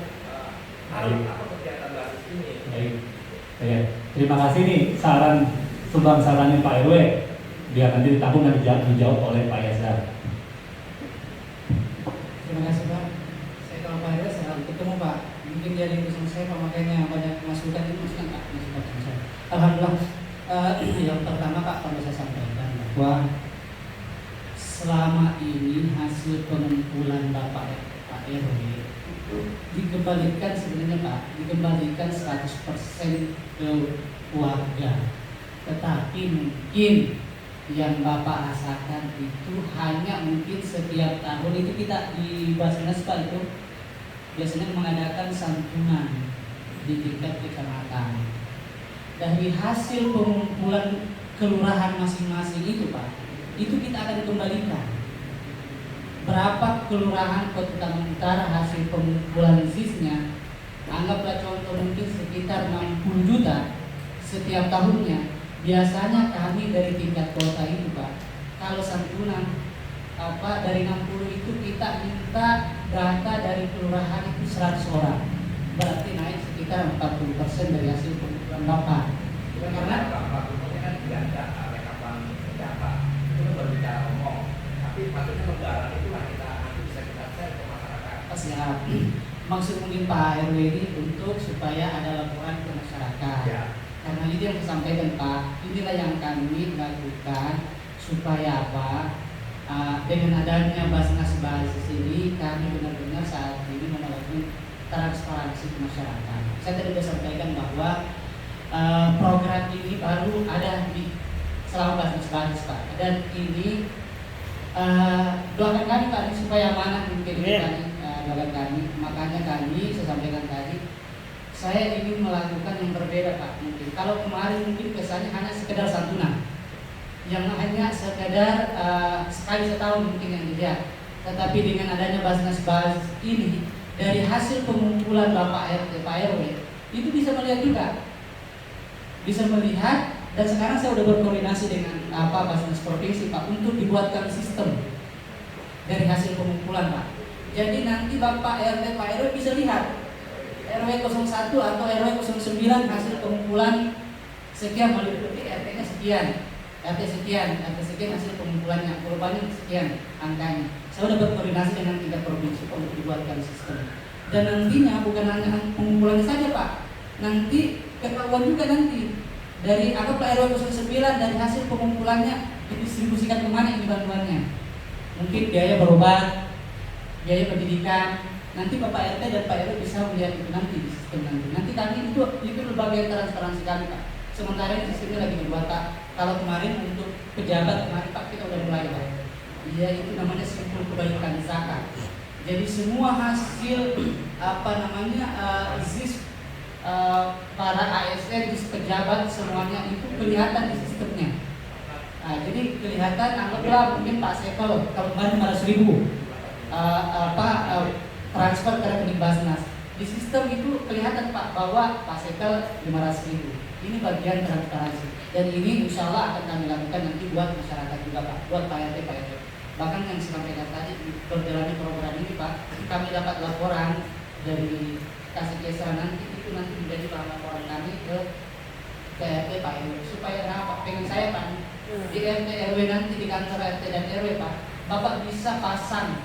harus apa kegiatan basis ini. Baik. Ya. Terima kasih nih sumbang sarannya Pak RW, biar nanti ditabung dan dijawab oleh Pak Yasdar. Terima kasih Pak. Saya kalau Pak RW selalu ketemu Pak. Mungkin dia di khusus saya pemakainya banyak masukan itu masukan Pak. Masukan saya. Alhamdulillah. Yang pertama Pak, kalau saya sampaikan bahwa selama ini hasil pengumpulan Bapak RW dikembalikan sebenarnya Pak, dikembalikan 100% ke warga. Tetapi mungkin yang Bapak rasakan itu hanya mungkin setiap tahun itu kita di Basnas Pak itu biasanya mengadakan santunan di tingkat kecamatan. Dari hasil pengumpulan kelurahan masing-masing itu Pak, itu kita akan kembalikan. Berapa kelurahan Kota Taman Utara hasil pengumpulan ZIS-nya, anggaplah contoh mungkin sekitar 60 juta setiap tahunnya. Biasanya kami dari tingkat kota itu Pak, kalau santunan dari 60 itu kita minta data dari kelurahan itu 100 orang, berarti naik sekitar 40% dari hasil pengumpulan Bapak. Karena maksudnya kan tidak ada rekapan data, itu kan berbicara omong. Tapi maksudnya lembaran itulah kita nanti bisa kita share ke masyarakat. siap. Maksud mungkin Pak RW ini untuk supaya ada laporan ke masyarakat. Ya. Karena itu yang disampaikan Pak, inilah yang kami lakukan supaya apa? Dengan adanya Basnas basis ini, kami benar-benar saat ini melakukan transparansi ke masyarakat. Saya tadi sudah sampaikan bahwa program ini baru ada di selama Basnas basis Pak, dan ini doakan kami Pak supaya amanah mungkin kami doakan kami. Makanya kami saya sampaikan tadi, saya ingin melakukan yang berbeda Pak. Mungkin kalau kemarin mungkin kesannya hanya sekedar santunan, yang hanya sekedar sekali setahun mungkin yang dilihat. Tetapi dengan adanya Basnas basis ini, dari hasil pengumpulan Bapak RT, Pak RW, itu bisa melihat juga, bisa melihat. Dan sekarang saya sudah berkoordinasi dengan Basnas Provinsi Pak untuk dibuatkan sistem dari hasil pengumpulan Pak. Jadi nanti Bapak RT, Pak RW bisa lihat RW 01 atau RW 09 hasil pengumpulan sekian, meliputi RT-nya sekian, RT sekian hasil pengumpulannya, korbannya sekian angkanya. Saya sudah berkoordinasi dengan tingkat provinsi untuk dibuatkan sistem. Dan nantinya bukan hanya pengumpulannya saja Pak, nanti ketahuan juga nanti dari Pak RW 09 dari hasil pengumpulannya didistribusikan kemana ini bantuannya. Mungkin biaya berobat, biaya pendidikan. Nanti Bapak RT dan Pak RW bisa melihat itu nanti di sistem nanti. Nanti kami itu lembaga transparansi kami Pak. Sementara ini sistemnya lagi dibuat Pak. Kalau kemarin untuk pejabat kemarin Pak kita udah mulai Pak. Iya, itu namanya simpul kebaikan zakat. Jadi semua hasil ZIS para ASN, pejabat semuanya itu kelihatan di sistemnya. Nah, jadi kelihatan anggaplah mungkin Pak Sepel kalau kemarin 500.000 transfer ke rekening Basnas. Di sistem itu kelihatan Pak bahwa Pak Sekel 500.000. Ini bagian transparansi. Dan ini insya Allah akan kami lakukan nanti buat masyarakat juga Pak, buat Pak RT, Pak RW. Bahkan yang disampaikan tadi berjalannya program ini Pak, kami dapat laporan dari Kasih Desa nanti itu nanti menjadi bahan laporan kami ke RT Pak RW. Supaya kenapa? Pengen saya Pak di RT RW nanti di kantor RT dan RW Pak, Bapak bisa pasang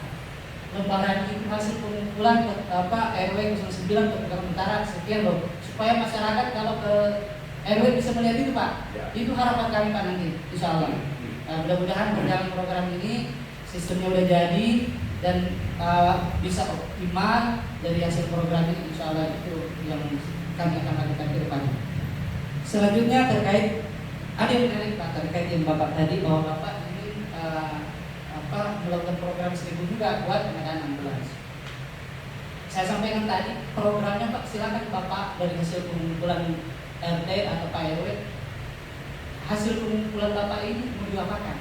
lembaran itu hasil pengumpulan RW 09 ke Program Utara sekian loh, supaya masyarakat kalau ke RW bisa melihat itu Pak. Itu harapan kami Pak nanti, insya Allah. Mudah-mudahan berjalan program ini sistemnya udah jadi dan bisa optimal dari hasil program ini, insya Allah itu yang kami akan lakukan ke depannya. Selanjutnya terkait ada yang menarik Pak terkait yang Bapak tadi bahwa Bapak ingin melakukan program 1.000 juga buat pengadaan ambulans. Saya sampaikan tadi programnya Pak, silakan Bapak dari hasil pengumpulan RT atau Pak RW, hasil pengumpulan Bapak ini mau diapakan?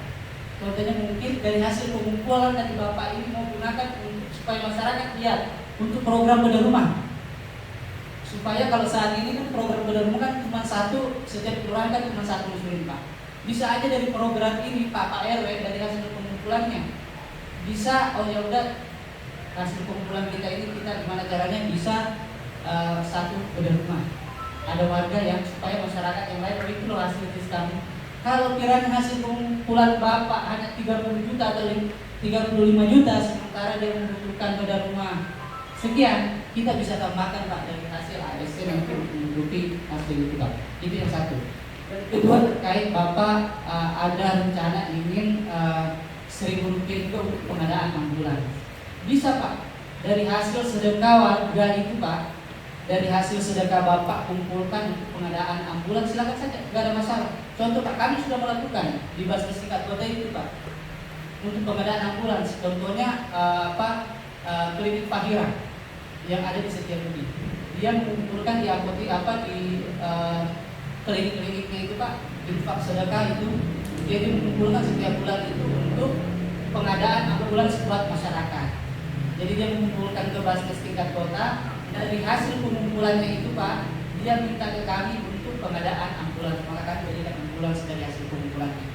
Contohnya mungkin dari hasil pengumpulan dari Bapak ini mau gunakan untuk supaya masyarakat lihat untuk program bedah rumah. Supaya kalau saat ini kan program bedah rumah kan cuma satu, setiap kelurahan kan cuma satu muslim Pak. Bisa aja dari program ini Pak RW dari hasil pengumpulannya bisa, oh ya udah hasil pengumpulan kita ini kita gimana caranya bisa satu bedah rumah. Ada warga yang supaya masyarakat yang lain, oh itu loh hasil kami. Kalau kiranya hasil pengumpulan Bapak hanya 30 juta atau 35 juta sementara dia membutuhkan bedah rumah sekian, kita bisa tambahkan Pak dari hasil ASC nanti menutupi hasil itu Pak. Itu yang satu. Kedua terkait Bapak ada rencana ingin 1.000 rupiah juga untuk pengadaan ambulans. Bisa Pak, dari hasil sedekah warga itu Pak, dari hasil sedekah Bapak kumpulkan untuk pengadaan ambulans, silakan saja, tidak ada masalah. Contoh Pak, kami sudah melakukan di Basnas tingkat kota itu Pak untuk pengadaan ambulans. Contohnya klinik Fahira yang ada di Setiabudi. Dia mengumpulkan di apotek di klinik-kliniknya itu Pak, infak sedekah itu, jadi mengumpulkan setiap bulan itu untuk pengadaan ambulans buat masyarakat. Jadi dia mengumpulkan ke Basnas tingkat kota, dari hasil pengumpulannya itu Pak, dia minta ke kami untuk pengadaan ambulans, maka kami berikan ambulans dari hasil pengumpulannya.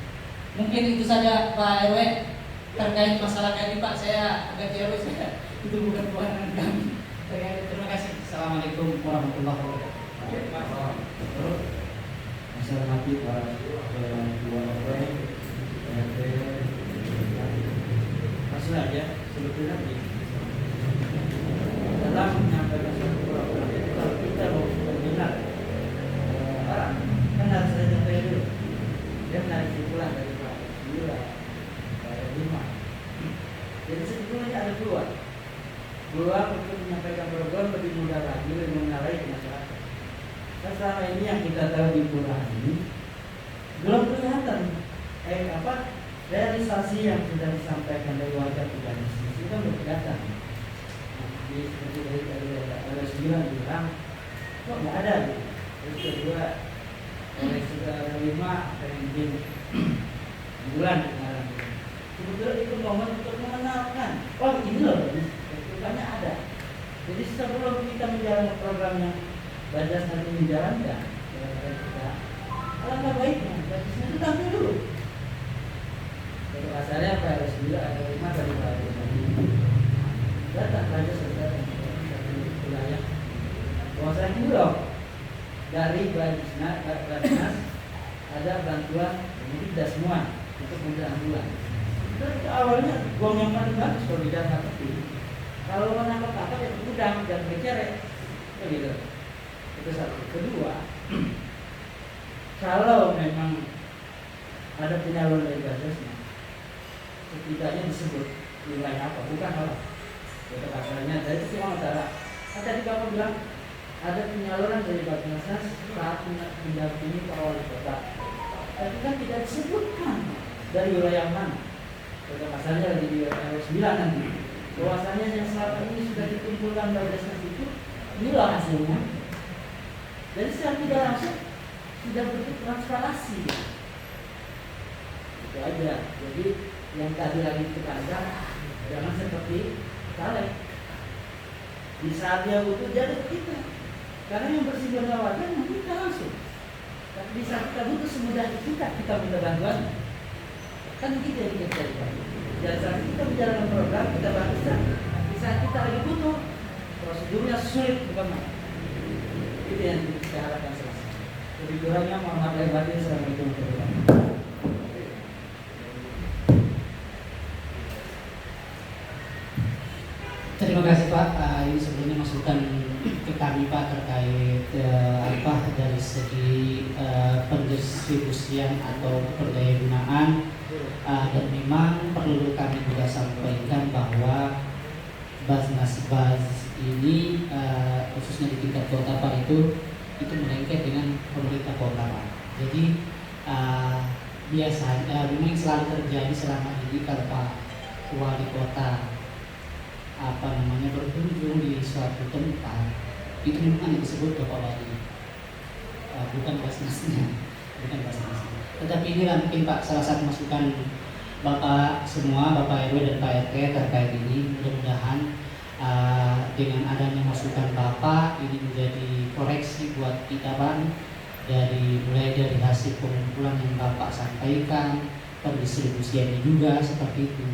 Mungkin itu saja Pak RW terkait masalah tadi Pak, saya agak jauh, itu bukan kewenangan kami. Terima kasih. Assalamualaikum warahmatullahi wabarakatuh. Saya hormati para ketua RW, RT, langsung aja sebetulnya dalam menyampaikan satu program itu kalau kita mau berminat orang kan harus ada contohnya dulu. Dia menarik kesimpulan dari Pak Yura, Pak Lima. Jadi sebetulnya ada peluang untuk menyampaikan program lebih mudah lagi, lebih mengenalai ke masyarakat. Nah, selama ini yang kita tahu di kelurahan ini belum kelihatan realisasi yang sudah disampaikan dari warga tidak itu kan belum kelihatan. Seperti dari ada 9 bilang kok nggak ada gitu. Terus kedua oleh saudara 5 pengen bikin bulan kemarin. Sebetulnya itu momen untuk mengenalkan, oh ini loh, rupanya ada. Jadi sebelum kita menjalankan program yang Bajas nanti menjalankan, kita alangkah baiknya Bajasnya itu tampil dulu. Untuk asalnya Pak RW 9 ada 5 dari Pak RW datang Bajas datang satu wilayah. Bahwasanya ini loh dari Bajasnas ada bantuan, ini tidak semua untuk menjalankan bulan. Itu awalnya gong yang paling bagus kalau di dalam itu. Kalau menangkap kakak ya udang dan bercerai, begitu. Itu satu. Kedua, kalau memang ada penyaluran dari Bajasnya, setidaknya disebut wilayah apa, bukan apa. Itu asalnya, dari itu cuma masalah. Tadi Bapak bilang ada penyaluran dari Bajasnya saat mendampingi Pak Wali Kota. Tapi kan tidak disebutkan dari wilayah mana. Itu asalnya di RW 9 nanti. Bahwasanya yang selama ini sudah dikumpulkan Bajasnya itu, inilah hasilnya. Jadi secara tidak langsung sudah bentuk transparansi. Itu aja. Jadi yang tadi lagi kita ajak jangan seperti caleg. Di saat dia butuh dia ada kita. Karena yang bersinggungan warga memang kita langsung. Tapi di saat kita butuh semudah itu kita minta bantuan. Kan begitu yang kita cari. Dan saat kita menjalankan program kita bantu. Di saat kita lagi butuh prosedurnya sulit bukan main. Itu yang kita harapkan selesai. Lebih kurangnya mohon maaf lahir batin. Assalamualaikum warahmatullahi wabarakatuh. Terima kasih Pak. Ini sebelumnya masukan ke kami Pak terkait dari segi pendistribusian atau perdayagunaan, dan memang perlu kami juga sampaikan bahwa Basnas ini khususnya di tingkat kota Pak itu melengket dengan pemerintah kota Pak. Jadi biasanya memang selalu terjadi selama ini kalau Pak Wali Kota berkunjung di suatu tempat, itu memang disebut Bapak Wali, bukan Basnasnya. Tetapi inilah mungkin Pak salah satu masukan Bapak semua, Bapak RW dan Pak RT terkait ini. Mudah-mudahan dengan adanya masukan Bapak ini menjadi koreksi buat kita Bang, mulai dari hasil pengumpulan yang Bapak sampaikan, pendistribusiannya juga seperti itu.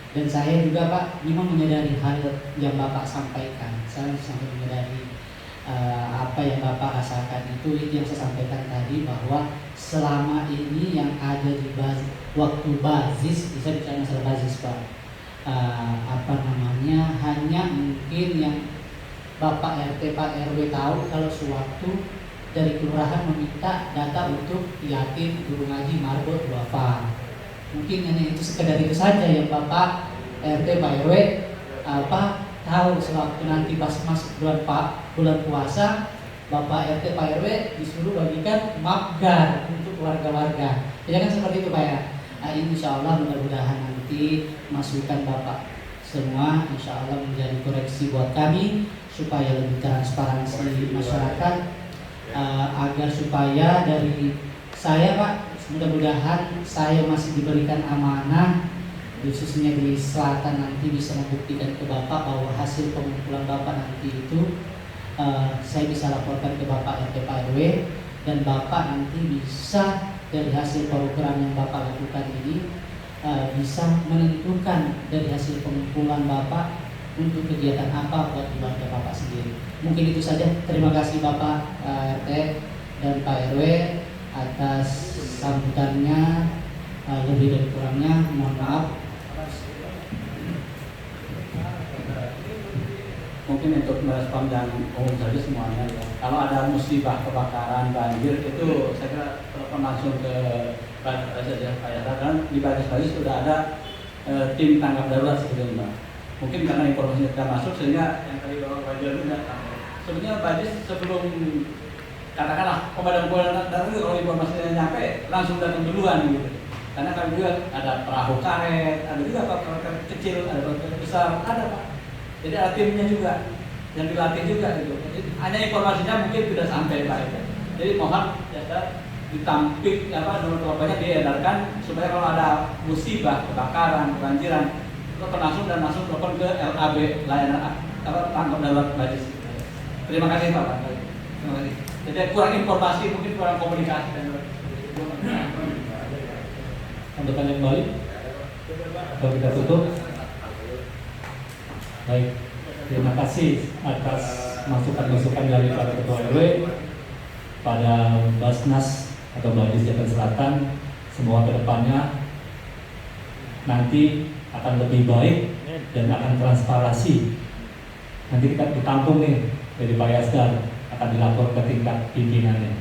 Dan saya juga Pak memang menyadari hal yang Bapak sampaikan. Saya sampai menyadari apa yang Bapak rasakan itu yang saya sampaikan tadi, bahwa selama ini yang ada di waktu bazis, bisa bicara masalah bazis Pak, hanya mungkin yang Bapak RT Pak RW tahu kalau sewaktu dari kelurahan meminta data untuk yatim, guru ngaji, marbot, duafa. Mungkin hanya itu, sekedar itu saja yang Bapak RT Pak RW tahu. Sewaktu nanti pas masuk bulan puasa, Bapak RT Pak RW disuruh bagikan mapgar untuk warga-warga. Ya kan seperti itu Pak ya. Insya Allah mudah-mudahan nanti masukan Bapak semua insya Allah menjadi koreksi buat kami supaya lebih transparansi masyarakat, agar supaya dari saya Pak, mudah-mudahan saya masih diberikan amanah khususnya di selatan, nanti bisa membuktikan ke Bapak bahwa hasil pengumpulan Bapak nanti itu saya bisa laporkan ke Bapak RT Pak RW, dan Bapak nanti bisa dari hasil program yang Bapak lakukan ini bisa menentukan dari hasil pengumpulan Bapak untuk kegiatan apa buat keluarga Bapak sendiri. Mungkin itu saja. Terima kasih Bapak RT dan Pak RW atas sambutannya. Lebih dan kurangnya mohon maaf. Mungkin untuk merespon dan umum saja semuanya ya. Kalau ada musibah kebakaran, banjir, itu saya kira telepon langsung ke Pak Yara, dan di basis sudah ada tim tanggap darurat sebetulnya Pak. Mungkin karena informasinya tidak masuk sehingga yang tadi Bapak Fajar itu tidak tahu. Sebenarnya basis sebelum katakanlah pemadam kebakaran kalau informasinya nyampe langsung datang duluan gitu. Karena kami juga ada perahu karet, ada juga perahu karet kecil, ada perahu karet besar, ada Pak. Jadi ada timnya juga, yang dilatih juga gitu. Jadi, hanya informasinya mungkin tidak sampai Pak. Jadi mohon ditampik nomor banyak diedarkan supaya kalau ada musibah, kebakaran, kebanjiran, itu langsung telepon ke LAB, layanan tanggap darurat basis. Terima kasih Pak. Terima kasih. Jadi kurang informasi, mungkin kurang komunikasi dan Untuk tanya kembali, kalau kita tutup. Baik, terima kasih atas masukan-masukan dari para ketua RW pada Basnas atau Badis Jateng Selatan. Semua kedepannya nanti akan lebih baik dan akan transparansi. Nanti kita ditampung nih dari Pak Yasdar, akan dilapor ke tingkat pimpinannya.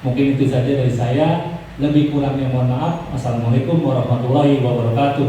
Mungkin itu saja dari saya. Lebih kurangnya mohon maaf. Assalamualaikum warahmatullahi wabarakatuh.